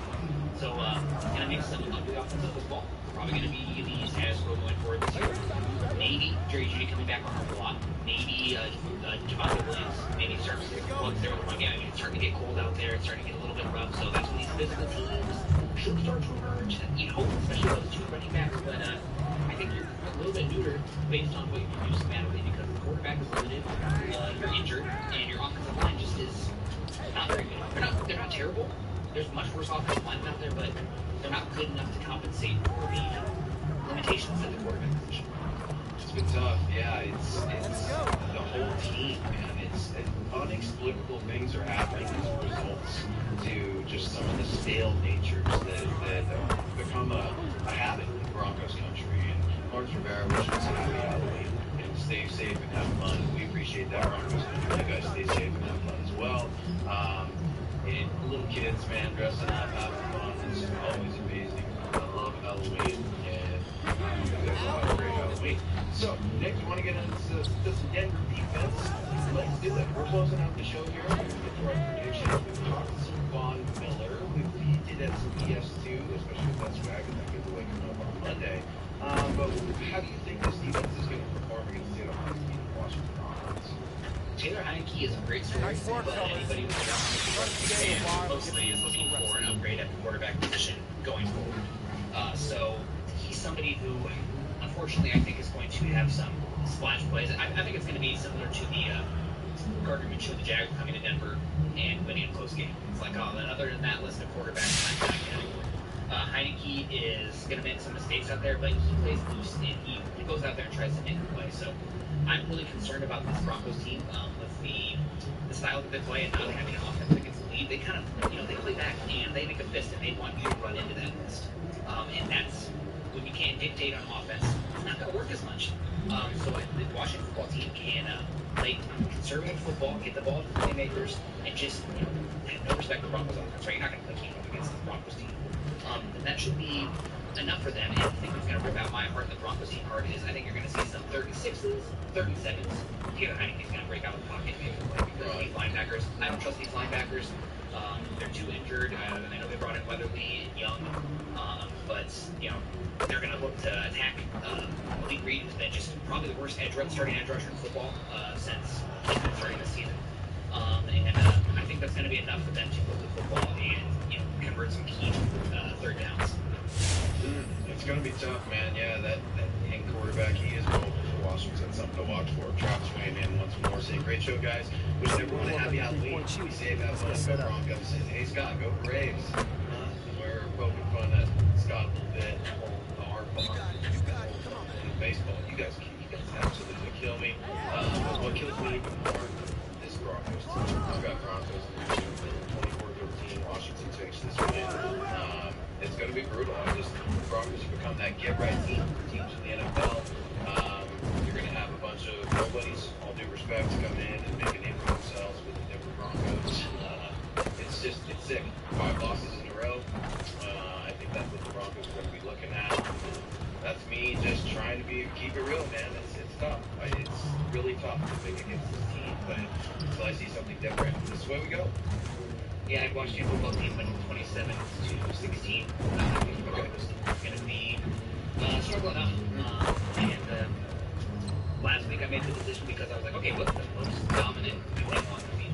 Speaker 15: So, and it makes some ugly offensive football. Probably going to be the status quo going forward this year. Maybe Jerry Jeudy coming back on a lot. Maybe Javonte Williams maybe starting to get plugs there with the run game. I mean, it's starting to get cold out there. It's starting to get a little bit rough. So that's when these physical teams should start to emerge. You know, especially those 2 running backs. But I think you're a little bit neutered based on what you're used to manually because the quarterback is limited. You're injured, and your offensive line just is not very good. They're not terrible. There's much worse offensive linemen out there, but they're not good enough to compensate for the limitations of the quarterback position.
Speaker 13: It's been tough, yeah. It's the whole team, man. It's inexplicable things are happening as a result to just some of the stale natures that have become a habit in Broncos country. And Lawrence Rivera wishes us a happy Halloween and stay safe and have fun. We appreciate that, Broncos country. You guys stay safe and have fun as well. And little kids, man, dressing up, having fun is always amazing. I love Halloween, and you guys all have a great Halloween. So, Nick, you want to get into this Denver defense? Let's do it. We're closing out the show here. We're going to get to our predictions. We've talked to some Von Miller. We did have some ES2, especially with that swag and that giveaway coming up on Monday. But how do you think this defense is going to perform against the Washington offense?
Speaker 15: Taylor Heineke is a great story, but anybody who's around mostly is looking for an upgrade at the quarterback position going forward. So he's somebody who, unfortunately, I think is going to have some splash plays. I think it's going to be similar to the Gardner Minshew, the Jags coming to Denver and winning a close game. It's like, oh, other than that list of quarterbacks, I'm not category. Heineke is going to make some mistakes out there, but he plays loose and he goes out there and tries to make a play. So I'm really concerned about this Broncos team with the style that they play and not having an offense that gets the lead. They kind of, they play back and they make a fist and they want you to run into that fist. And that's when you can't dictate on offense. It's not going to work as much. So the Washington football team can play conservative football, get the ball to the playmakers, and just have no respect for Broncos offense. Right? You're not going to play keep up against the Broncos team. And that should be enough for them. And the thing that's going to rip out my heart and the Broncos team heart is I think you're going to see some 36s, 37s. Taylor Heineke's going to break out of the pocket and make a play because these linebackers, I don't trust these linebackers. They're too injured. I know they brought in Weatherly and Young, but they're going to look to attack Malik Reed, who's been just probably the worst starting edge rusher in football since he's been starting this season. And I think that's going to be enough for them to move the football and convert some key third downs.
Speaker 13: It's going to be tough, man. Yeah, that young quarterback, he is mobile for Washington. Something to watch for. Travis weighing in once more, saying, great show, guys. Wish everyone a happy Halloween. Be safe, have fun, go Broncos. And hey, Scott, go Braves. We're poking fun at Scott a little bit. The art bar. In baseball, you guys absolutely kill me. But what kills me even more is Broncos. I've got Broncos in the 24-13. Washington takes this win. It's going to be brutal. The Broncos have become that get-right team for teams in the NFL. You're going to have a bunch of nobodies, all due respect, come in and make a name for themselves with the Denver Broncos. It's sick. 5 losses but until I see something different, this is where we go.
Speaker 15: Yeah, I watched your football team win 27-16. I think the Broncos are going to be struggling up. And last week I made the decision because I was like, okay, what's the most dominant New England team?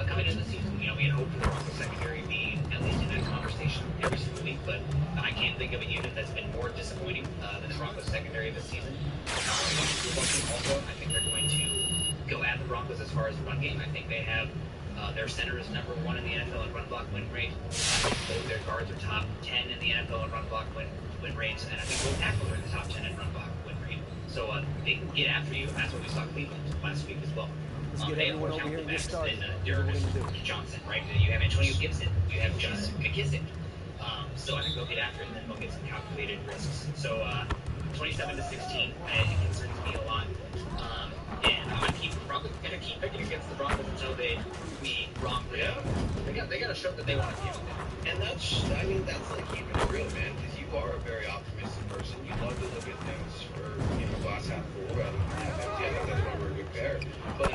Speaker 15: Coming into the season, we had hoped for the Broncos secondary being at least in that conversation every single week, but I can't think of a unit that's been more disappointing than the Broncos secondary this season. Also, I think they're going to go at the Broncos as far as the run game. I think they have their center is number 1 in the NFL in run block win rate. Both their guards are top 10 in the NFL in run block win rates, and I think both tackles are in the top 10 in run block win rate. So they can get after you. That's what we saw Cleveland last week as well.
Speaker 10: Let's get everyone over here and get started.
Speaker 15: Johnson, right? You have Antonio Gibson. You have Justin McKissick. So I think they'll get after it, and then they'll get some calculated risks. So 27-16, it concerns me a lot. And I'm going to keep picking against the Broncos until they be wrong.
Speaker 13: Yeah.
Speaker 15: They got to show that they want to be out there.
Speaker 13: And that's like keeping it real, man, because you are a very optimistic person. You love to look at things for, glass half full rather than half empty. I think that's why we're a good pair. But,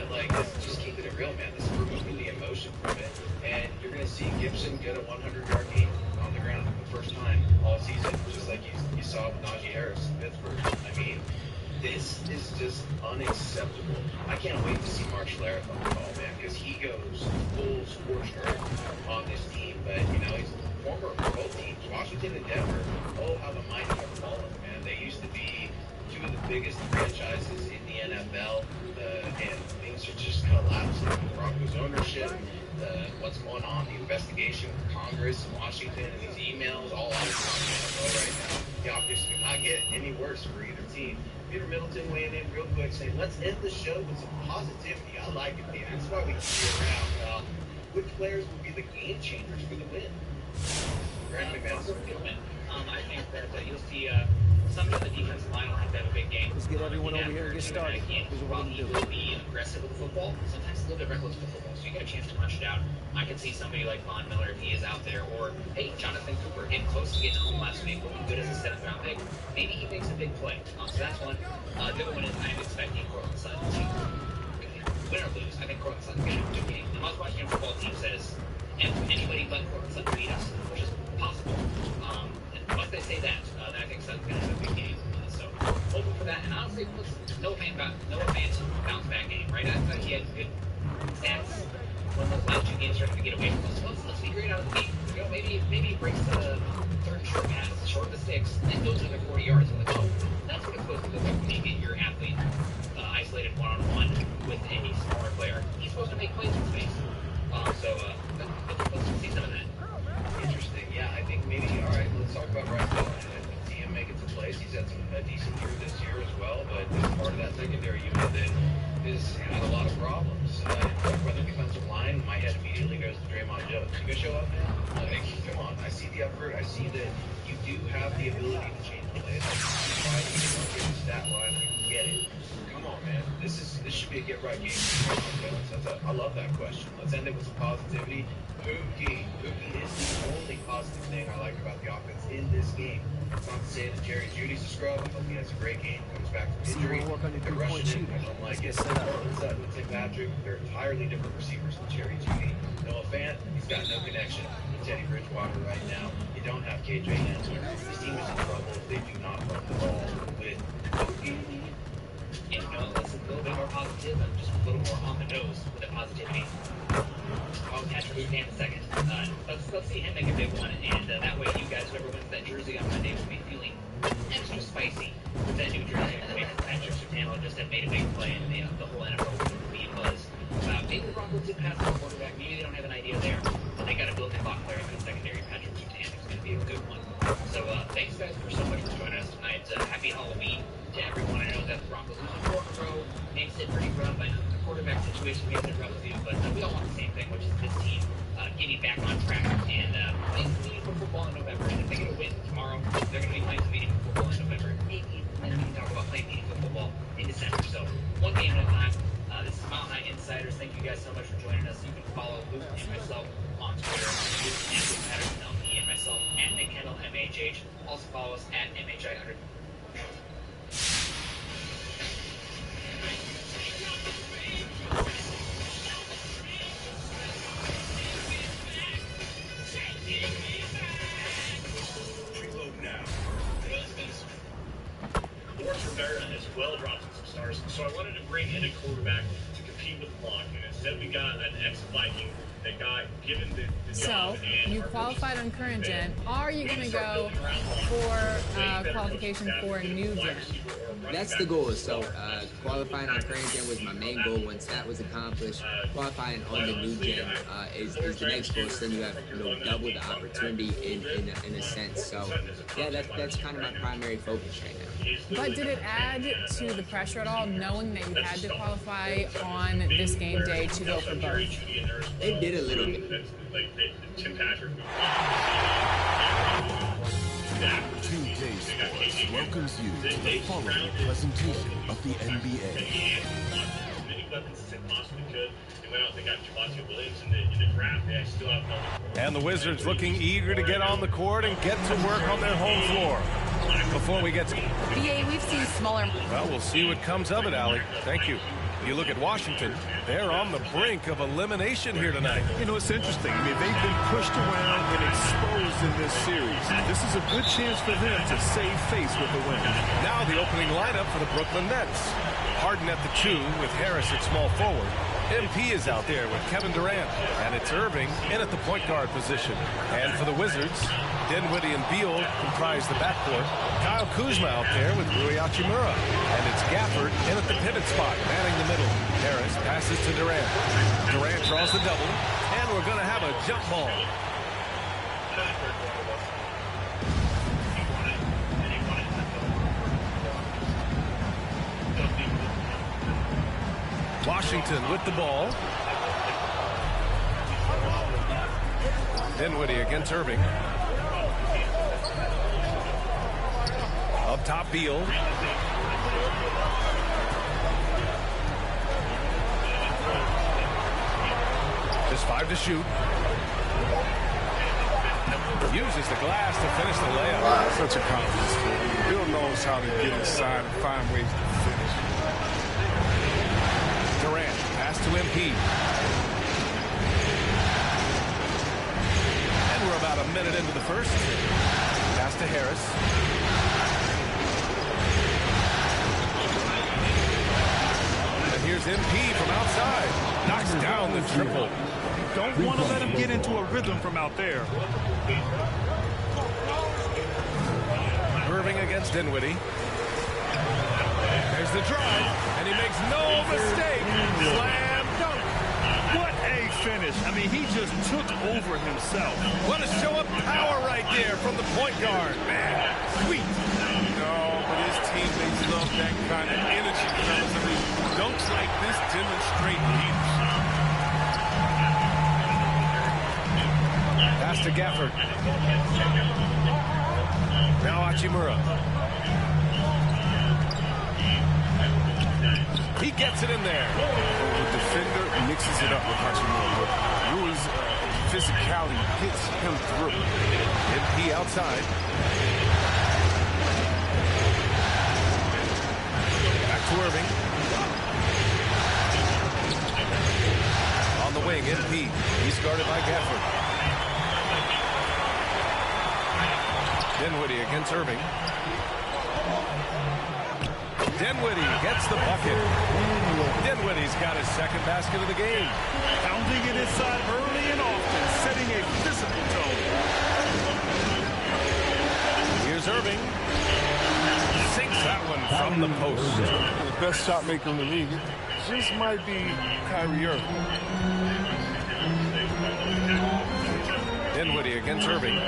Speaker 13: just keeping it real, man. This is removing the emotion from it. And you're going to see Gibson get a 100-yard game on the ground for the first time all season, just like you saw with Najee Harris in Pittsburgh. I mean, this is just unacceptable. I can't wait to see Mark Schlereth on the ball, man, because he goes full scorched earth on this team. But, he's former for both teams, Washington and Denver. Oh, how the mighty have fallen, man. They used to be two of the biggest franchises in the NFL, and things are just collapsing. The Broncos ownership, what's going on, the investigation with Congress and Washington, and these emails all out of the NFL right now. The optics could not get any worse for either team. Peter Middleton weighing in real quick saying, let's end the show with some positivity. I like it, Peter. That's why we keep you around. Which players will be the game changers for the win? Grant McManus.
Speaker 15: I think that you'll see some of the defensive line will have to have a big game.
Speaker 10: Let's get everyone over here and get started.
Speaker 15: He will be aggressive with the football, sometimes a little bit reckless with the football, so you get a chance to punch it out. I could see somebody like Von Miller if he is out there, or, hey, Jonathan Cooper getting close to getting home last week, looking good as a 7th-round pick. Maybe he makes a big play. So that's one. The other one is I'm expecting Cortland Sutton to win or lose. I think Cortland Sutton's going to have a good game. The Most Washington football team says anybody but Cortland Sutton beat us, which is possible. And once they say that, then I think Sutton's going to have a big game. So hoping for that. And honestly, Noah Fant's bounce back game, right? I thought he had good stats when those last 2 games started to get away from us. Let's be great out of the gate. Maybe he breaks the 3rd short pass, short of the 6, and goes another 40 yards. And like, oh, that's what it's supposed to look like when you get your athlete isolated one-on-one with a smaller player. He's supposed to make plays in space. Let's see some of that.
Speaker 13: Interesting. Yeah, I think maybe, all right, let's talk about Bryce Hill. I see him making some plays. He's had a decent year this year as well, but this part of that secondary unit that has had a lot of problems. Whether defensive line, my head immediately goes to Draymond Jones. You gonna show up, man? Like, come on. I see the effort. I see that you do have the ability to change plays. I see you don't get the stat line. I get it. Come on, man. This should be a get-right game for Draymond Jones. I love that question. Let's end it with some positivity. Pookie is the only positive thing I like about the offense in this game. It's not to say that Jerry Judy's a scrub. I hope he has a great game, comes back from injury. They're rushing it. I don't like it. Cortland Sutton and Tim Patrick, they're entirely different receivers than Jerry Judy. Noah Fant, he's got no connection with Teddy Bridgewater right now. You don't have KJ Hamler. This team is in trouble if they do not run the ball with Pookie.
Speaker 15: And let's a little bit more positive and just a little more on the nose with the positivity. I'll catch Lucan in a second. Let's see him make a big one, and that way you guys, whoever wins that jersey on Monday, will be feeling extra spicy with that new jersey. Patrick Surtain just have made a big play, and the whole NFL will be buzz about maybe the Broncos did pass the quarterback. Maybe they don't have an idea there, but they got a building block player in the secondary. Patrick Surtain is going to be a good one. So thanks guys for so much for joining us tonight. Happy Halloween to everyone. I know that the Broncos losing 4 in a row makes it pretty rough. I know the quarterback situation makes it rough with you, but we all want the same thing, which is this team getting back on track and playing some meaningful football in November. And if they get a win tomorrow, they're going to be playing some meaningful football in November. Maybe we can talk about playing meaningful football in December. So one game at a time. This is Mile High Insiders. Thank you guys so much for joining us. You can follow Luke and myself on Twitter, Luke and Luke Patterson LP, and myself at Nick Kendall MHH. Also follow us at MHI.
Speaker 1: Instead, we got an ex-Viking that got given the
Speaker 2: job. So, you qualified on current gen. Are you going to go for qualification for new gen?
Speaker 3: That's the goal. So, qualifying on current gen was my main goal. Once that was accomplished, qualifying on the new gen is the next goal. So then you have double the opportunity in a sense. So, yeah, that's kind of my primary focus right now.
Speaker 2: But did it add to the pressure at all, knowing that you had to qualify on this game day to go for both?
Speaker 3: It did a little bit.
Speaker 1: Tim Patrick.
Speaker 4: 2K Sports welcomes you to the following presentation of the NBA.
Speaker 16: And the Wizards looking eager to get on the court and get to work on their home floor. Before we get to
Speaker 17: BA, we've seen smaller.
Speaker 16: Well, we'll see what comes of it, Allie. Thank you. You look at Washington, they're on the brink of elimination here tonight.
Speaker 18: You know, it's interesting. I mean, they've been pushed around and exposed in this series. This is a good chance for them to save face with a win.
Speaker 16: Now the opening lineup for the Brooklyn Nets. Harden at the 2 with Harris at small forward. MP is out there with Kevin Durant. And it's Irving in at the point guard position. And for the Wizards, Dinwiddie and Beal comprise the backcourt. Kyle Kuzma out there with Rui Hachimura. And it's Gafford in at the pivot spot, manning the middle. Harris passes to Durant. Durant draws the double. And we're going to have a jump ball. Washington with the ball. Dinwiddie against Irving. Up top, Beal. Just 5 to shoot. Uses the glass to finish the layup.
Speaker 7: Wow, such a confidence kid. Bill knows how to get inside and find ways to finish.
Speaker 16: Durant, pass to MP. And we're about a minute into the first. Pass to Harris. And here's MP from outside. Knocks down the triple.
Speaker 18: Don't want to let him get into a rhythm from out there.
Speaker 16: Irving against Dinwiddie. There's the drive, and he makes no mistake. Slam dunk.
Speaker 18: What a finish. I mean, he just took over himself.
Speaker 16: What a show of power right there from the point guard. Man, sweet.
Speaker 7: No, but his teammates love that kind of energy. I mean, dunks like this demonstrate leadership.
Speaker 16: Pass to Gafford. Now Hachimura. He gets it in there.
Speaker 7: The defender mixes it up with Hachimura. Rui's physicality gets him through.
Speaker 16: MP outside. Back to Irving. On the wing, MP. He's guarded by Gafford. Dinwiddie against Irving. Dinwiddie gets the bucket. Dinwiddie's got his second basket of the game.
Speaker 18: Pounding it inside early and often, setting a physical tone.
Speaker 16: Here's Irving. Sinks that one from the post.
Speaker 7: The best shot maker in the league just might be Kyrie Irving.
Speaker 16: Dinwiddie against Irving.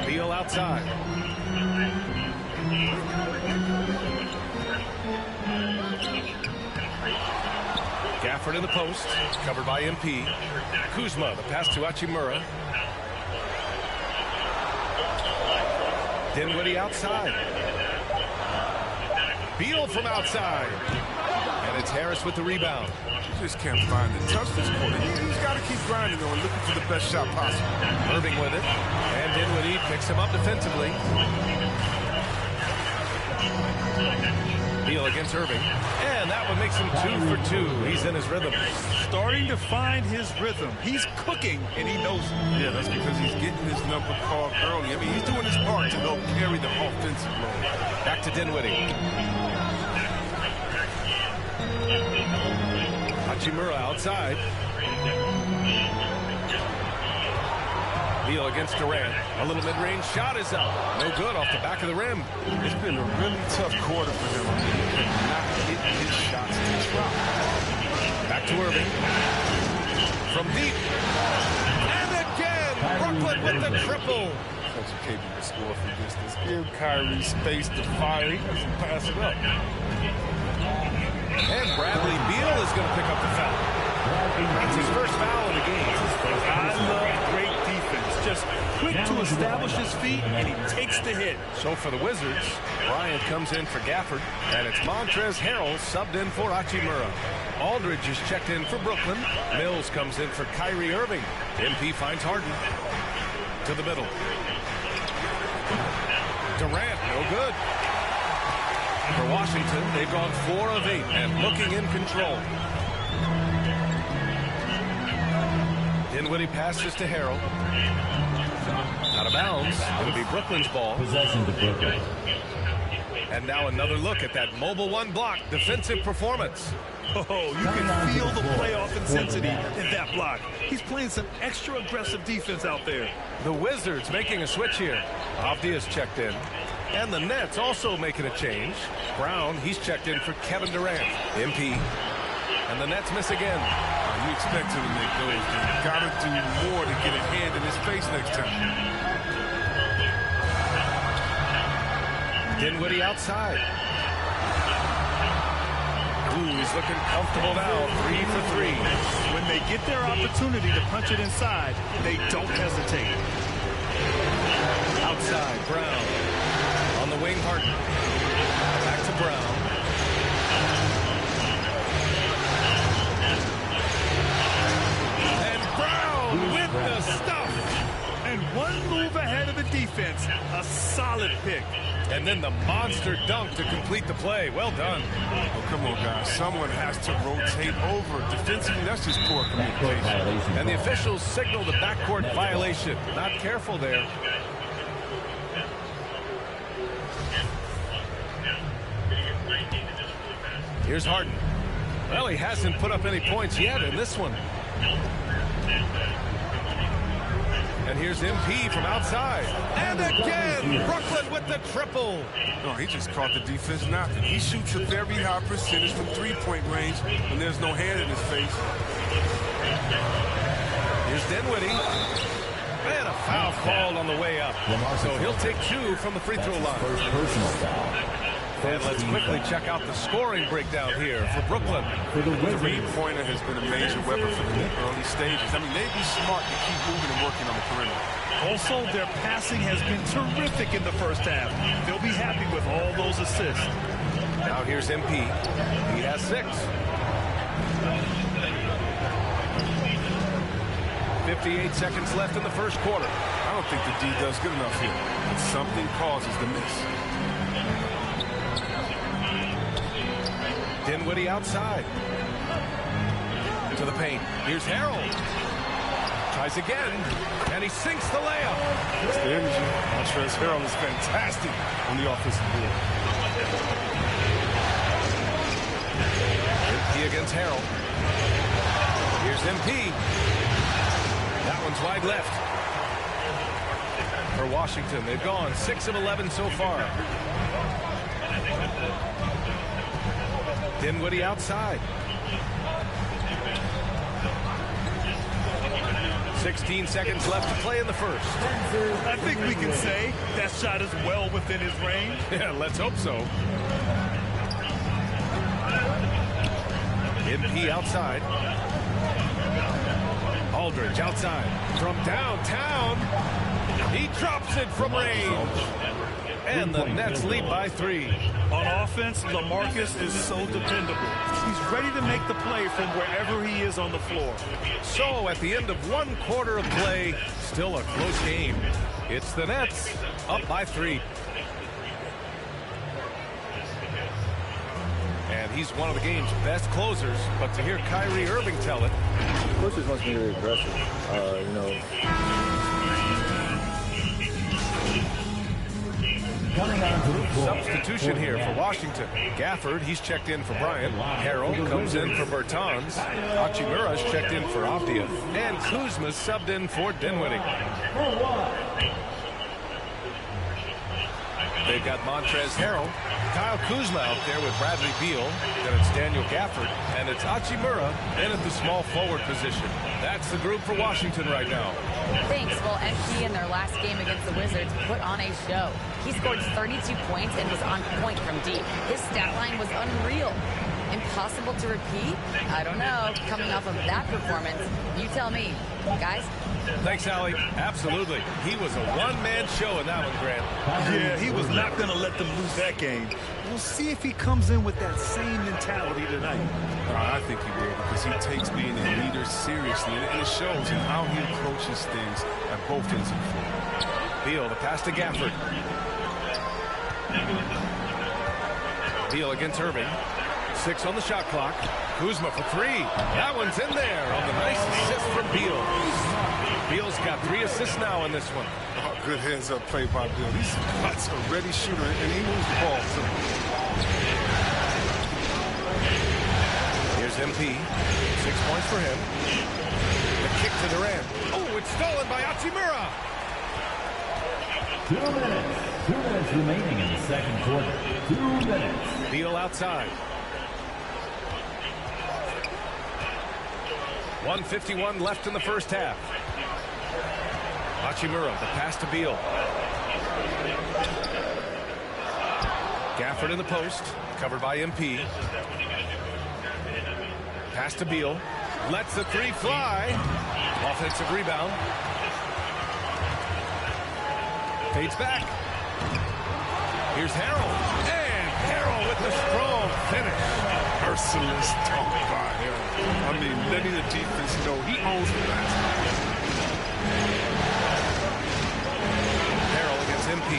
Speaker 16: Beal outside. Gafford in the post, covered by MP. Kuzma, the pass to Hachimura. Dinwiddie outside. Beal from outside. And it's Harris with the rebound.
Speaker 7: He just can't find the touch this quarter. He's got to keep grinding though and looking for the best shot possible.
Speaker 16: Irving with it. And Dinwiddie picks him up defensively. Beal against Irving. And that one makes him 2 for 2. He's in his rhythm.
Speaker 18: Starting to find his rhythm. He's cooking, and he knows it.
Speaker 7: Yeah, that's because he's getting his number called early. I mean, he's doing his part to help carry the offensive load.
Speaker 16: Back to Dinwiddie. Hachimura outside. Beal against Durant. A little mid-range shot is up. No good off the back of the rim.
Speaker 18: It's been a really tough quarter for him. I mean, he cannot hit his shots to drop.
Speaker 16: Back to Irving. From deep. And again, Brooklyn with the triple.
Speaker 18: Such a capable score from distance. Give Kyrie space to fire. He doesn't pass it up.
Speaker 16: And Bradley Beal is going to pick up the foul. It's his first foul in the game.
Speaker 18: I love great defense. Just quick to establish his feet, and he takes the hit.
Speaker 16: So for the Wizards, Bryant comes in for Gafford, and it's Montrezl Harrell subbed in for Hachimura. Aldridge is checked in for Brooklyn. Mills comes in for Kyrie Irving. MP finds Harden. To the middle. Durant, no good. For Washington, they've gone 4 of 8 and looking in control. Dinwiddie passes to Harrell. Out of bounds. It'll be Brooklyn's ball.
Speaker 11: Possession to Brooklyn.
Speaker 16: And now another look at that mobile one block defensive performance.
Speaker 18: Oh, you can feel the playoff intensity in that block. He's playing some extra aggressive defense out there.
Speaker 16: The Wizards making a switch here. Avdia's checked in. And the Nets also making a change. Brown, he's checked in for Kevin Durant. MP. And the Nets miss again.
Speaker 18: You expect him to make those. You gotta do more to get a hand in his face next time.
Speaker 16: Dinwiddie outside. Ooh, he's looking comfortable now. 3 for 3.
Speaker 18: When they get their opportunity to punch it inside, they don't hesitate.
Speaker 16: Outside, Brown. On the wing, Harden. Back to Brown. And Brown with the stuff.
Speaker 18: And one move ahead of the defense. A solid pick.
Speaker 16: And then the monster dunk to complete the play. Well done.
Speaker 18: Oh, come on, guys. Someone has to rotate over. Defensively, that's just poor communication.
Speaker 16: And the officials signal the backcourt violation. Not careful there. Here's Harden. Well, he hasn't put up any points yet in this one. And here's MP from outside. And again, Brooklyn with the triple.
Speaker 18: No, he just caught the defense knocking. He shoots a very high percentage from three-point range when there's no hand in his face.
Speaker 16: Here's Dinwiddie. And a foul called on the way up. So he'll take 2 from the free throw line.
Speaker 11: First personal foul.
Speaker 16: And let's quickly check out the scoring breakdown here for Brooklyn.
Speaker 18: The three-pointer has been a major weapon for them in the early stages. I mean, they'd be smart to keep moving and working on the perimeter. Also, their passing has been terrific in the first half. They'll be happy with all those assists.
Speaker 16: Now here's MP. He has 6. 58 seconds left in the first quarter.
Speaker 18: I don't think the D does good enough here, but something causes the miss.
Speaker 16: Dinwiddie outside. To the paint. Here's Harrell. Tries again, and he sinks the layup.
Speaker 18: That's the energy. Montrezl Harrell is fantastic on the offensive board.
Speaker 16: MP against Harrell. Here's MP. That one's wide left. For Washington, they've gone 6 of 11 so far. Dinwiddie outside. 16 seconds left to play in the first.
Speaker 18: I think we can say that shot is well within his range.
Speaker 16: Yeah, let's hope so. MP outside. Aldridge outside. From downtown. He drops it from range. And the Nets lead by 3.
Speaker 18: On offense, LaMarcus is so dependable. He's ready to make the play from wherever he is on the floor.
Speaker 16: So at the end of 1 quarter of play, still a close game. It's the Nets up by 3. And he's one of the game's best closers, but to hear Kyrie Irving tell it.
Speaker 9: Coach just wants me to be aggressive.
Speaker 11: Coming on to the floor.
Speaker 16: Substitution here for Washington. Gafford, he's checked in for Bryant. Harrell comes in for Bertans. Hachimura's checked in for Avdia. And Kuzma's subbed in for Dinwiddie. They've got Montrezl Harrell, Kyle Kuzma out there with Bradley Beal. Then it's Daniel Gafford, and it's Hachimura in at the small forward position. That's the group for Washington right now.
Speaker 17: Thanks. Well, MP in their last game against the Wizards put on a show. He scored 32 points and was on point from deep. His stat line was unreal. Impossible to repeat? I don't know. Coming off of that performance, you tell me. Guys?
Speaker 16: Thanks, Allie. Absolutely. He was a one-man show in that one, Grant.
Speaker 18: Yeah, he was not going to let them lose that game. We'll see if he comes in with that same mentality tonight.
Speaker 19: I think he will, because he takes being a leader seriously, and it shows in how he approaches things at both ends of the floor.
Speaker 16: Beal, the pass to Gafford. Beal against Irving. 6 on the shot clock. Kuzma for 3. That one's in there on the nice assist from Beal. Beal's got 3 assists now in this one.
Speaker 19: Oh, good heads-up play by Beal. He's a ready shooter, and he moves the ball, too.
Speaker 16: Here's MP. 6 points for him. The kick to Durant. Oh, it's stolen by Hachimura.
Speaker 11: 2 minutes. 2 minutes remaining in the second quarter. 2 minutes.
Speaker 16: Beal outside. 1:51 left in the first half. Hachimura, the pass to Beal. Gafford in the post, covered by MP. Pass to Beal. Lets the 3 fly. Offensive rebound. Fades back. Here's Harrell. And Harrell with the strong finish.
Speaker 19: Merciless talk by Harrell. I mean, letting the defense know he owns the basket.
Speaker 16: Harrell against MP.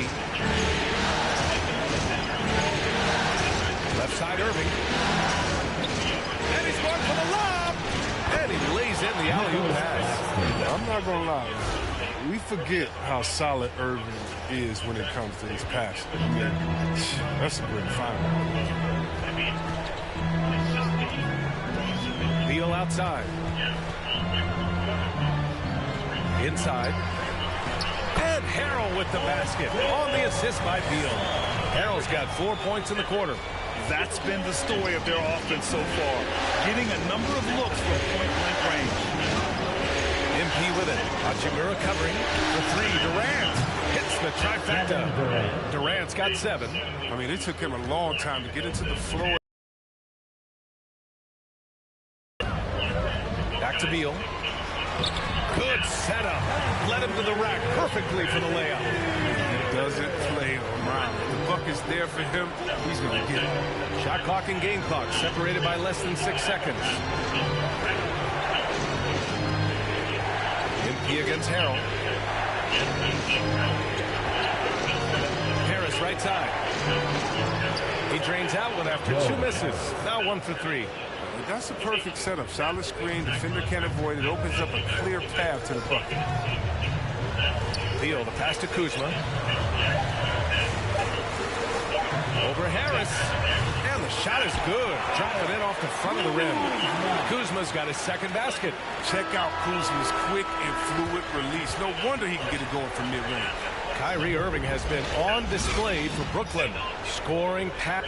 Speaker 16: Left side Irving. And he's going for the lob. And he lays in the alley-oop pass.
Speaker 19: I'm not going to lie. We forget how solid Irving is when it comes to his passing. That's a great find.
Speaker 16: Beal outside. Inside. And Harrell with the basket. On the assist by Beal. Harrell's got 4 points in the quarter.
Speaker 18: That's been the story of their offense so far. Getting a number of looks from point-blank range.
Speaker 16: MP with it. Hachimura covering for 3. Durant hits the trifecta. Durant's got 7.
Speaker 19: I mean, it took him a long time to get into the floor.
Speaker 16: Back to Beal. Good setup. Led him to the rack perfectly for the layup.
Speaker 19: He doesn't play around. The buck is there for him. He's going to get it.
Speaker 16: Shot clock and game clock separated by less than 6 seconds. MP against Harrell. Harris right side. He drains out one after 2 misses. Now 1 for 3.
Speaker 19: That's a perfect setup. Solid screen. Defender can't avoid it. Opens up a clear path to the bucket.
Speaker 16: Beal, the pass to Kuzma. Over Harris. And the shot is good. Dropping it off the front of the rim. Kuzma's got his second basket.
Speaker 19: Check out Kuzma's quick and fluid release. No wonder he can get it going from mid-range.
Speaker 16: Kyrie Irving has been on display for Brooklyn. Scoring pass.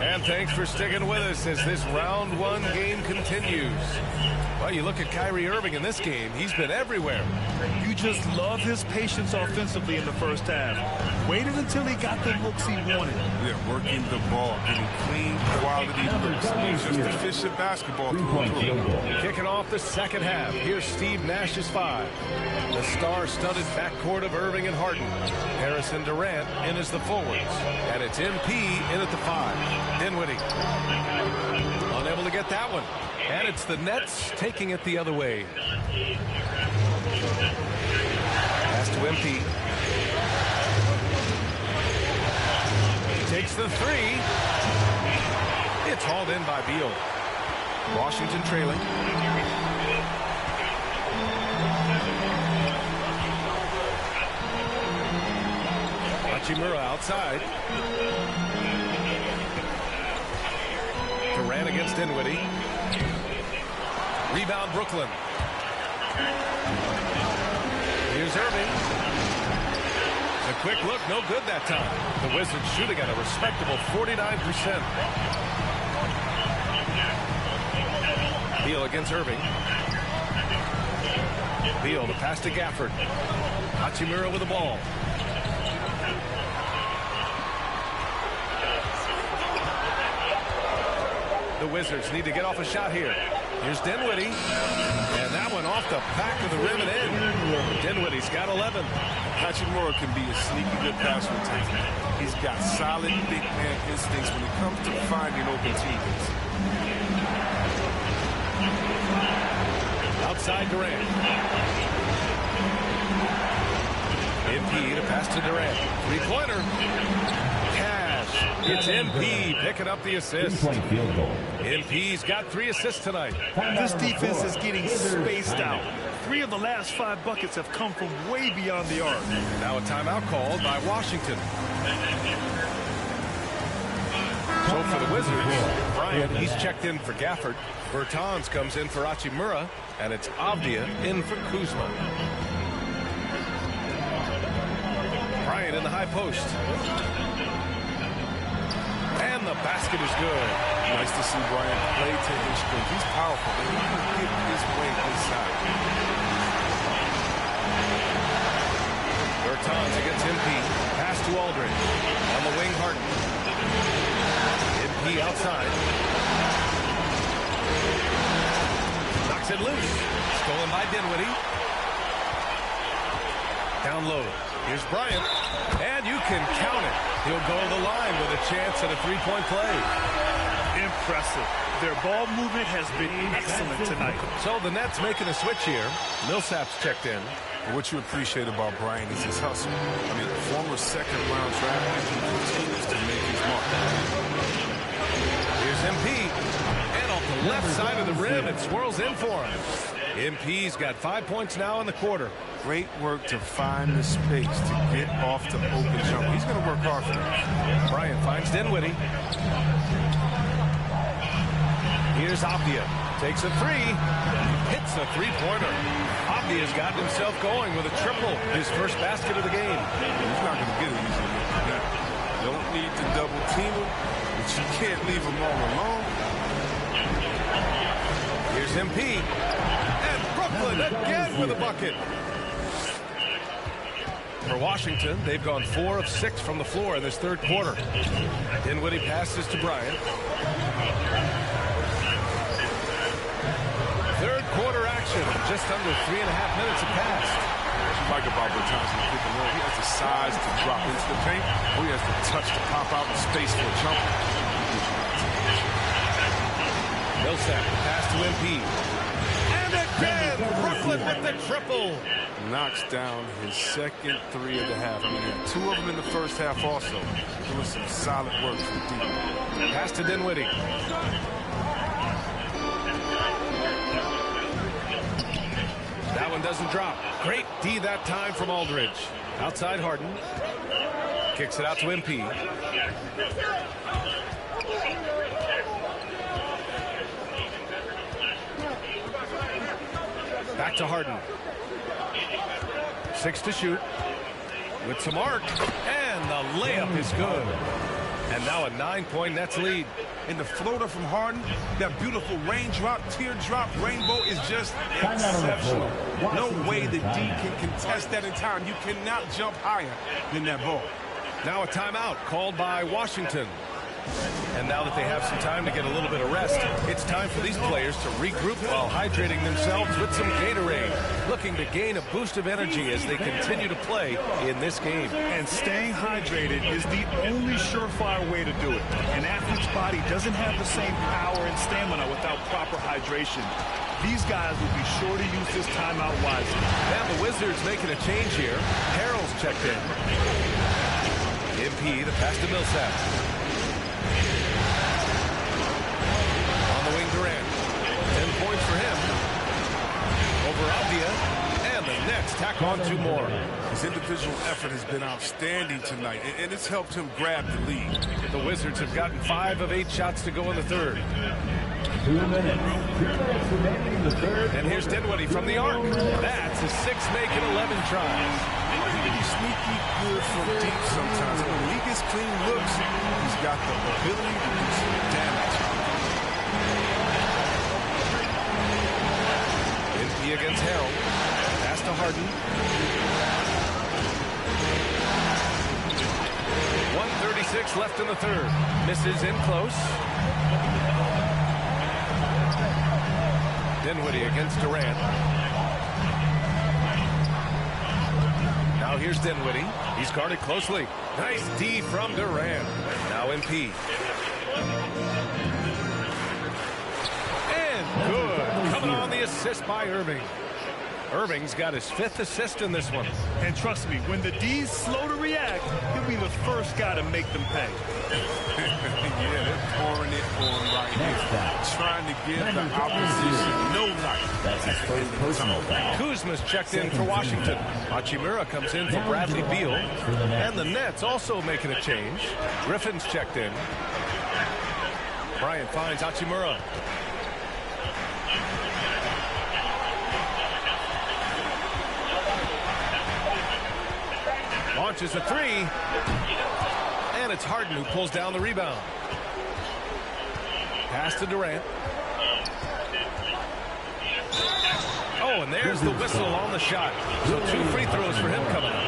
Speaker 16: And thanks for sticking with us as this round 1 game continues. Well, you look at Kyrie Irving in this game, he's been everywhere.
Speaker 18: You just love his patience offensively in the first half. Waited until he got the looks he wanted.
Speaker 19: Yeah, working the ball, getting clean, quality looks. Just efficient basketball.
Speaker 16: Kicking off the second half. Here's Steve Nash's 5. The star-studded backcourt of Irving and Harden. Harris and Durant in as the forwards. And it's MP in at the 5. Dinwiddie. Unable to get that one. And it's the Nets taking it the other way. Pass to MP. Takes the 3. It's hauled in by Beal. Washington trailing. Hachimura outside. Durant against Dinwiddie. Rebound Brooklyn. Here's Irving. A quick look, no good that time. The Wizards shooting at a respectable 49%. Beal against Irving. Beal, the pass to Gafford. Hachimura with the ball. The Wizards need to get off a shot here. Here's Dinwiddie. And that one off the back of the rim and in. Dinwiddie's got 11.
Speaker 19: Hachimura can be a sneaky good pass rotator. He's got solid big man instincts when it comes to finding open teammates.
Speaker 16: Outside Durant. MP to pass to Durant. Three-pointer. Cash. It's MP picking up the assist. MP's got 3 assists tonight.
Speaker 14: This defense is getting spaced out. 3 of the last 5 buckets have come from way beyond the arc.
Speaker 16: Now a timeout called by Washington. So for the Wizards, Bryant, he's checked in for Gafford. Bertans comes in for Hachimura, and it's Avdia in for Kuzma. Bryant in the high post. And the basket is good.
Speaker 19: Nice to see Bryant play to his strength. He's powerful, but he can get his way inside.
Speaker 16: Bertans against MP. Pass to Aldridge. On the wing, Harden. MP outside. Knocks it loose. Stolen by Dinwiddie. Down low. Here's Bryant. And you can count it. He'll go to the line with a chance at a three-point play.
Speaker 14: Impressive. Their ball movement has been excellent tonight.
Speaker 16: So the Nets making a switch here. Millsap's checked in.
Speaker 19: What you appreciate about Bryant is his hustle. I mean, former second-round draft pick, he continues to make his mark.
Speaker 16: Here's MP. And off the left side of the rim, it swirls in for him. MP's got 5 points now in the quarter.
Speaker 19: Great work to find the space to get off the open jump. He's going to work hard for that.
Speaker 16: Bryant finds Dinwiddie. Here's Avdia. Takes a 3. Hits a three-pointer. Avdia's gotten himself going with a triple. His first basket of the game.
Speaker 19: He's not going to get it easily. You don't need to double team him, but you can't leave him all alone.
Speaker 16: Here's MP. And Brooklyn again with a bucket. For Washington, they've gone 4 of 6 from the floor in this third quarter. Dinwiddie passes to Bryant. Third quarter action. Just under 3.5 minutes have passed.
Speaker 19: What you like about Bertans in the pick and roll, he has the size to drop into the paint, or he has the touch to pop out in space for a jumper.
Speaker 16: Millsap, pass to MP. And again, Brooklyn with the triple.
Speaker 19: Knocks down his second 3 of the half. I mean, he had 2 of them in the first half also. Doing some solid work from deep.
Speaker 16: Pass to Dinwiddie. That one doesn't drop. Great D that time from Aldridge. Outside Harden. Kicks it out to MP. Back to Harden. 6 to shoot. With some arc. And the layup is good. And now a 9-point Nets lead.
Speaker 19: And the floater from Harden, that beautiful raindrop, teardrop, rainbow is just exceptional. No way the D can contest that in time. You cannot jump higher than that ball.
Speaker 16: Now a timeout called by Washington. And now that they have some time to get a little bit of rest, it's time for these players to regroup while hydrating themselves with some Gatorade, looking to gain a boost of energy as they continue to play in this game.
Speaker 14: And staying hydrated is the only surefire way to do it. An athlete's body doesn't have the same power and stamina without proper hydration. These guys will be sure to use this timeout wisely.
Speaker 16: And the Wizards making a change here. Harrell's checked in. MP, the pass to Millsap. On the wing, Durant. Nets tack on 2 more.
Speaker 19: His individual effort has been outstanding tonight, and it's helped him grab the lead.
Speaker 16: The Wizards have gotten 5 of 8 shots to go in the third.
Speaker 11: 2 minutes. 2 minutes remaining in the third.
Speaker 16: And here's Dinwiddie from the arc. That's his 6th make in 11 tries.
Speaker 19: He can be sneaky good from deep sometimes. When he gets clean looks, he's got the ability to do some damage.
Speaker 16: NP against Harrell. Pass to Harden. 1:36 left in the third. Misses in close. Dinwiddie against Durant. Now here's Dinwiddie. He's guarded closely. Nice D from Durant. Now MP. And good. Coming on the assist by Irving. Irving's got his 5th assist in this one.
Speaker 14: And trust me, when the D's slow to react, he'll be the first guy to make them pay.
Speaker 19: Yeah, they're pouring it on right here. Trying to give the opposition no life.
Speaker 11: That's his first personal foul.
Speaker 16: Kuzma's checked in for Washington. Hachimura comes in for Bradley Beal. And the Nets also making a change. Griffin's checked in. Bryant finds Hachimura. Launches a 3. And it's Harden who pulls down the rebound. Pass to Durant. Oh, and there's the whistle on the shot. So 2 free throws for him coming up.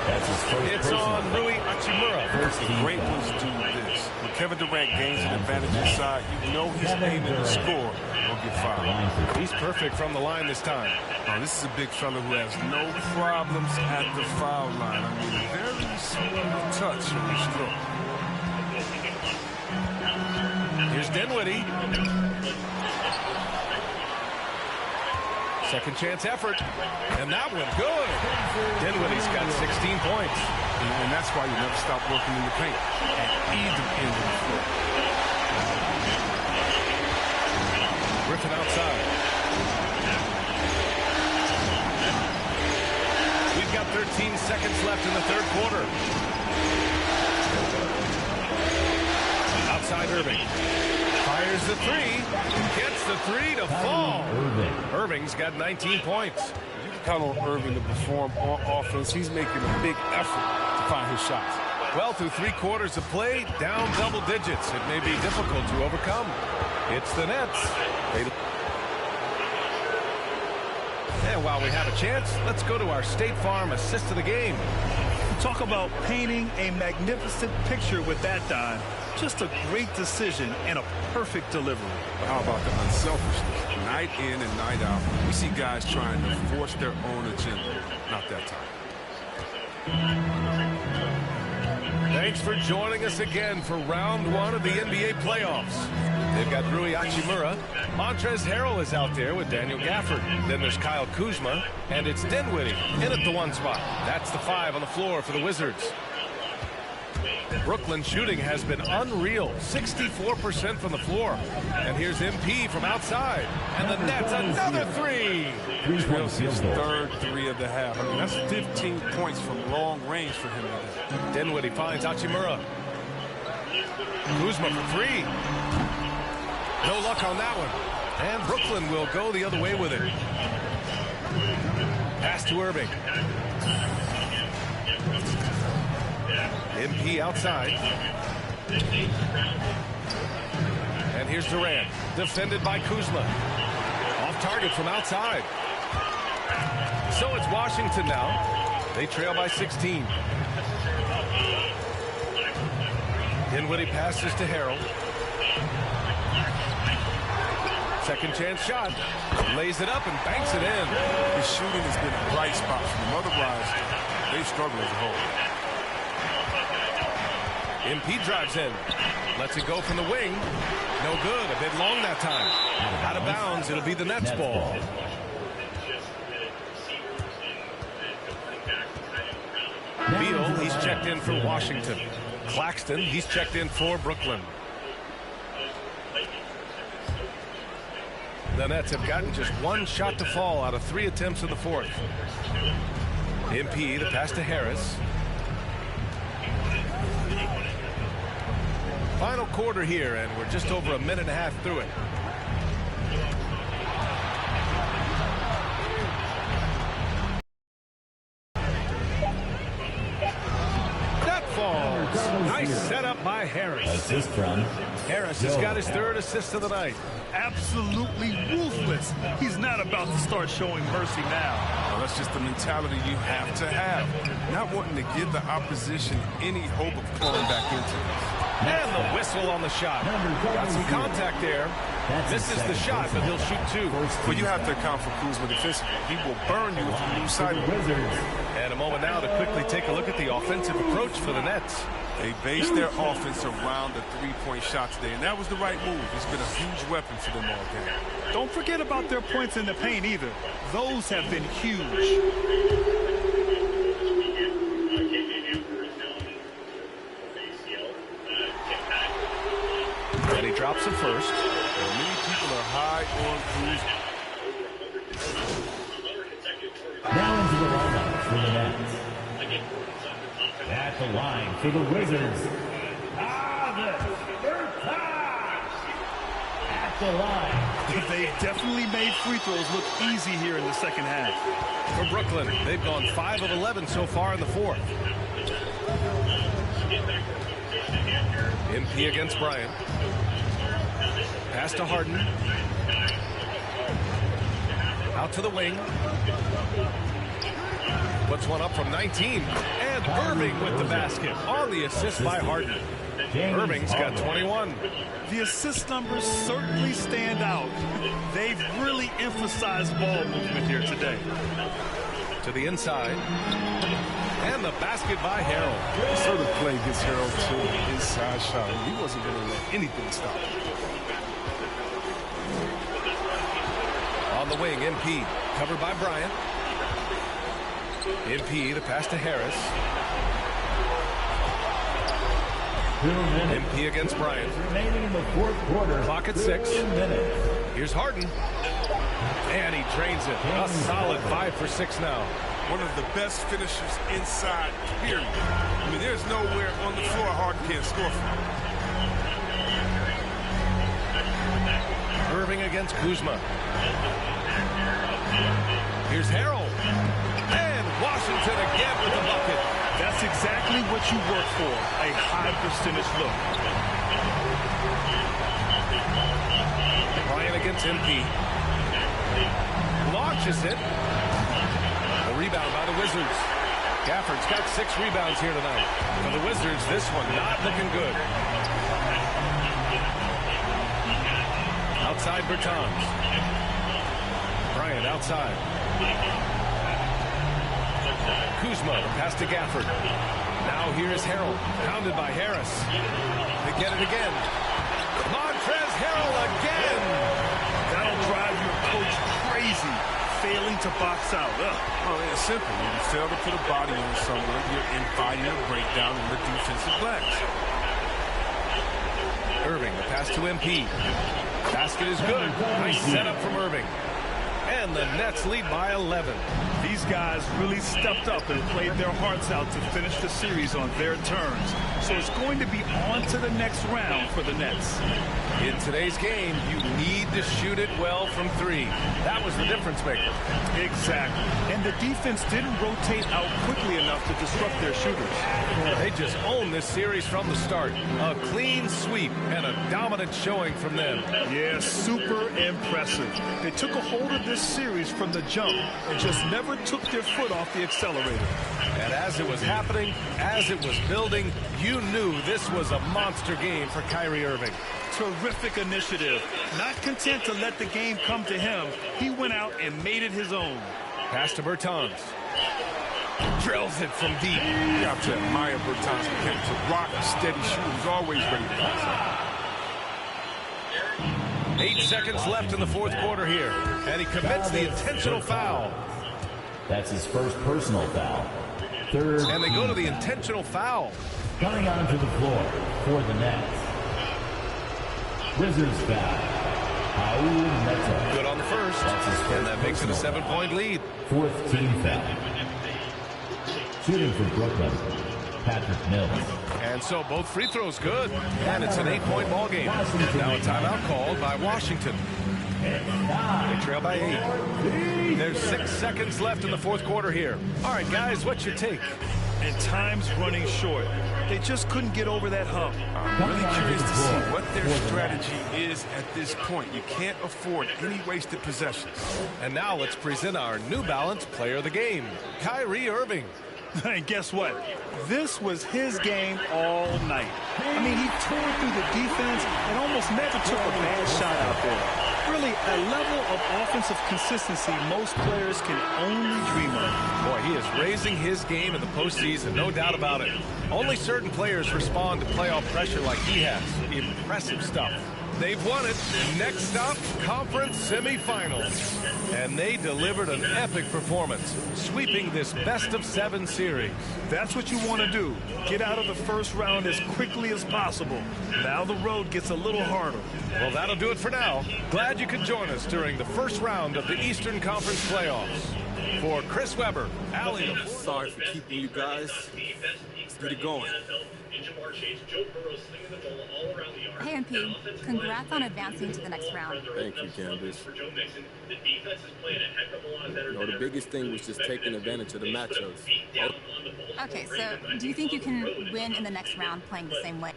Speaker 11: That's his first
Speaker 16: It's on Rui Hachimura.
Speaker 19: The great ones do this. When Kevin Durant gains an advantage inside, you know he's aiming to score or get fouled.
Speaker 16: He's perfect from the line this time.
Speaker 19: Oh, this is a big fella who has no problems at the foul line. I mean, very smooth touch on the stroke.
Speaker 16: Here's Dinwiddie. Second chance effort. And that one good. Dinwiddie's got 16 points.
Speaker 19: And that's why you never stop working in the paint at either end of the floor.
Speaker 16: Griffin outside. We've got 13 seconds left in the third quarter. Outside Irving. Fires the 3. Gets the 3 to fall. Irving's got 19 points.
Speaker 19: You can count on Irving to perform on offense. He's making a big effort to find his shots.
Speaker 16: Well, through 3 quarters of play, down double digits. It may be difficult to overcome. It's the Nets. And while we have a chance, let's go to our State Farm assist of the game.
Speaker 14: Talk about painting a magnificent picture with that dime. Just a great decision and a perfect delivery.
Speaker 19: How about the unselfishness? Night in and night out, we see guys trying to force their own agenda. Not that time.
Speaker 16: Thanks for joining us again for round 1 of the NBA playoffs. They've got Rui Hachimura. Montrezl Harrell is out there with Daniel Gafford. Then there's Kyle Kuzma, and it's Dinwiddie in at the 1 spot. That's the 5 on the floor for the Wizards. Brooklyn shooting has been unreal, 64% from the floor. And here's MP from outside. And the Nets, another 3.
Speaker 19: He drills his third 3 of the half. I mean, that's 15 points from long range for him today.
Speaker 16: Dinwiddie finds Hachimura. Kuzma for 3. No luck on that one. And Brooklyn will go the other way with it. Pass to Irving. MP outside. And here's Durant, defended by Kuzma. Off target from outside. So it's Washington now. They trail by 16. Dinwiddie passes to Harrell. Second chance shot. Lays it up and banks it in.
Speaker 19: His shooting has been a bright spot for them. Otherwise, they've struggled as a whole.
Speaker 16: MP drives in. Lets it go from the wing. No good. A bit long that time. Out of bounds. It'll be the Nets ball. Beal, he's checked in for Washington. Claxton, he's checked in for Brooklyn. The Nets have gotten just one shot to fall out of 3 attempts in the fourth. MP, the pass to Harris. Final quarter here, and we're just over a minute and a half through it. That falls. Nice setup by Harris.
Speaker 11: Assist from
Speaker 16: Harris has got his 3rd assist of the night.
Speaker 14: Absolutely ruthless. He's not about to start showing mercy now.
Speaker 19: Well, that's just the mentality you have to have. Not wanting to give the opposition any hope of clawing back into it.
Speaker 16: And the whistle on the shot. Got some contact there. This is the shot, but he'll shoot 2.
Speaker 19: Well, you have to account for Kuzma defensively. He will burn you if you lose sight of him.
Speaker 16: And a moment now to quickly take a look at the offensive approach for the Nets.
Speaker 19: They based their offense around the three-point shot today, and that was the right move. It's been a huge weapon for them all game.
Speaker 14: Don't forget about their points in the paint either. Those have been huge.
Speaker 16: And he drops it first.
Speaker 19: And many people are high on Kuzma.
Speaker 11: Now into the lineup for the Nets. At the line for the Wizards. At the line.
Speaker 14: They definitely made free throws look easy here in the second half.
Speaker 16: For Brooklyn, they've gone 5 of 11 so far in the fourth. MP against Bryant. Pass to Harden. Out to the wing. Puts one up from 19. And Irving with the basket on the assist by Harden. Irving's got 21.
Speaker 14: The assist numbers certainly stand out. They've really emphasized ball movement here today.
Speaker 16: To the inside. And the basket by Harrell.
Speaker 19: This sort of play gets Harrell to the inside shot. He wasn't going to let anything stop him.
Speaker 16: On the wing, MP. Covered by Bryant. MP, the pass to Harris. MP against Bryant.
Speaker 11: Remaining in the fourth quarter.
Speaker 16: Clock at 6. Here's Harden. And he drains it. A solid 5 for 6 now.
Speaker 19: One of the best finishers inside, period. I mean, there's nowhere on the floor Harden can't score from.
Speaker 16: Irving against Kuzma. Here's Harrell. And Washington again with the bucket.
Speaker 14: That's exactly what you work for, a high percentage look.
Speaker 16: Bryant against MP. Launches it. The rebound by the Wizards. Gafford's got 6 rebounds here tonight. For the Wizards, this one not looking good. Outside Bertans. Bryant outside. Kuzma, pass to Gafford. Now here's Harrell, pounded by Harris. They get it again. Montrezl Harrell again.
Speaker 14: That'll drive your coach crazy, failing to box out.
Speaker 19: Oh, it's simple. When you fail to put a body on someone, you're inviting a breakdown in the defensive glass.
Speaker 16: Irving, the pass to MP. Basket is good. Nice setup from Irving. And the Nets lead by 11.
Speaker 14: These guys really stepped up and played their hearts out to finish the series on their terms. So it's going to be on to the next round for the Nets.
Speaker 16: In today's game, you need to shoot it well from 3. That was the difference maker.
Speaker 14: Exactly. And the defense didn't rotate out quickly enough to disrupt their shooters.
Speaker 16: They just owned this series from the start. A clean sweep and a dominant showing from them.
Speaker 14: Yeah, super impressive. They took a hold of this series from the jump and just never took their foot off the accelerator.
Speaker 16: And as it was happening, as it was building, you knew this was a monster game for Kyrie Irving.
Speaker 14: Terrific initiative. Not content to let the game come to him, he went out and made it his own.
Speaker 16: Pass to Bertans. Drills it from deep.
Speaker 19: You have to admire Bertans' mechanics. A rock, steady shooter. He's always ready to pass.
Speaker 16: 8 seconds left in the fourth quarter here. And he commits the intentional foul.
Speaker 11: That's his first personal foul. Third.
Speaker 16: And they go to the intentional foul.
Speaker 11: Coming onto the floor for the Nets. Wizards foul.
Speaker 16: Good on the first, and that makes it a 7-point lead.
Speaker 11: Fourth team foul. Shooting for Brooklyn, Patrick Mills.
Speaker 16: And so both free throws good, and it's an 8-point ball game. Now a timeout called by Washington. They trail by 8. There's 6 seconds left in the fourth quarter here. All right, guys, what's your take?
Speaker 14: And time's running short. They just couldn't get over that hump.
Speaker 19: I'm really curious to see what their strategy is at this point. You can't afford any wasted possessions.
Speaker 16: And now let's present our New Balance player of the game, Kyrie Irving.
Speaker 14: And guess what? This was his game all night. I mean, he tore through the defense and almost never took a bad shot out there. Really, a level of offensive consistency most players can only dream of.
Speaker 16: Boy, he is raising his game in the postseason, no doubt about it. Only certain players respond to playoff pressure like he has. Impressive stuff. They've won it. Next stop, conference semifinals. And they delivered an epic performance, sweeping this best-of-7 series.
Speaker 14: That's what you want to do. Get out of the first round as quickly as possible. Now the road gets a little harder.
Speaker 16: Well, that'll do it for now. Glad you could join us during the first round of the Eastern Conference playoffs. For Chris Webber, Allie.
Speaker 19: Sorry for keeping you guys. Let's get it going.
Speaker 20: Hey, MP, congrats on advancing to the next round.
Speaker 21: Thank you, Candace. The biggest thing was just taking advantage of the matchups.
Speaker 20: Okay, so do you think you can win in the next round playing the same way?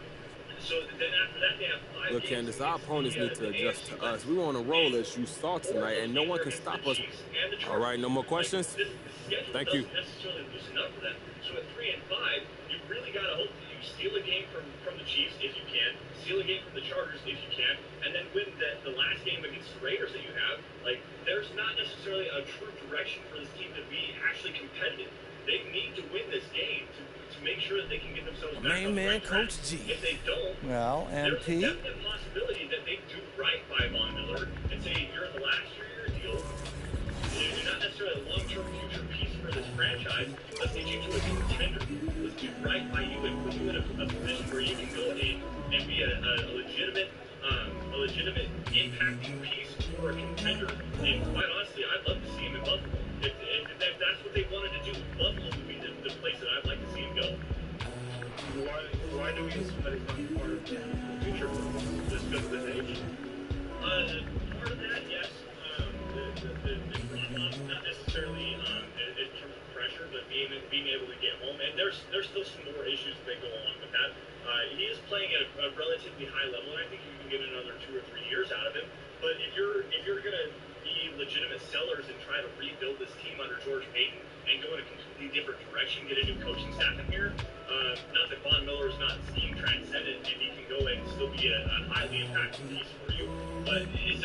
Speaker 21: Look, Candace, our opponents need to adjust to us. We were on a roll, as you saw tonight, and no one can stop us. All right, no more questions? Thank you.
Speaker 1: So at 3 and 5, you really got to hope that you steal a game from the Chiefs if you can, steal a game from the Chargers if you can, and then win the last game against the Raiders that you have. Like, there's not necessarily a true direction for this team to be actually competitive. They need to win this game to make sure that they can get themselves back on the right track.
Speaker 19: Coach G.
Speaker 1: If they don't,
Speaker 8: well,
Speaker 1: there's a definite possibility that they do right by Von Miller and say, you're in the last year of your deal. You're not necessarily a long-term future piece for this franchise. Let's get you to a contender. Let's do right by you and put you in a position where you can go in and be a legitimate impacting piece for a contender. And quite honestly, I'd love to see him in Buffalo. If that's what they wanted to do, Buffalo would be the place that I'd like to see him go. Why do we assume that he's not part of the future just because of his age? Part of that, yes. Not necessarily in terms of pressure, but being able to get home. And there's still some more issues that go along with that. He is playing at a relatively high level, and I think you can get another 2 or 3 years out of him. But if you're going to be legitimate sellers and try to rebuild this team under George Payton and go in a completely different direction, get a new coaching staff in here, not that Von Miller is not scheme transcendent and he can go and still be a highly impactful piece for you, but is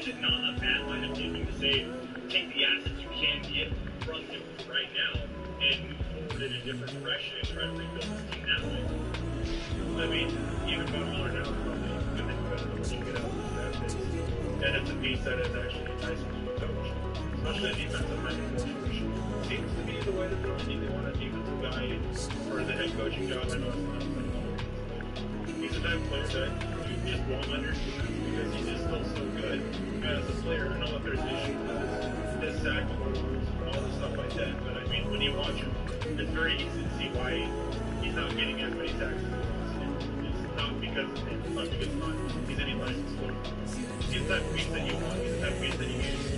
Speaker 1: it not a bad line of thinking to say, take the assets you can get from him right now and move forward in a different direction and try to rebuild this team that way? I mean, even Von Miller now is probably going to get out of that phase. And it's a piece that is actually enticing to a coach, especially a defensive minded coach. Seems to be the way that they want a defensive guy for the head coaching job. I know it's not. He's a type of player that you just won't understand because he's just still so good. As a player, I know that there's issues with his sack and all this stuff like that, but I mean, when you watch him, it's very easy to see why he's not getting as many sacks as he wants. It's not because he's any licensed player. He's that piece that you want. He's that piece that you use to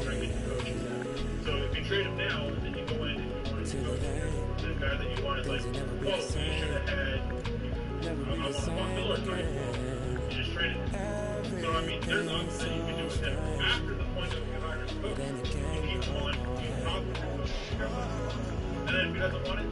Speaker 1: try and get the coaching staff. So if you trade him now, then you go in and you want to coach the guy that you want is like, whoa, you should have had Von Miller type. You just traded him. So I mean, there's options that you can do with him. After the point of you hire his coach, you keep him on, you talk with him, and then if he doesn't want it,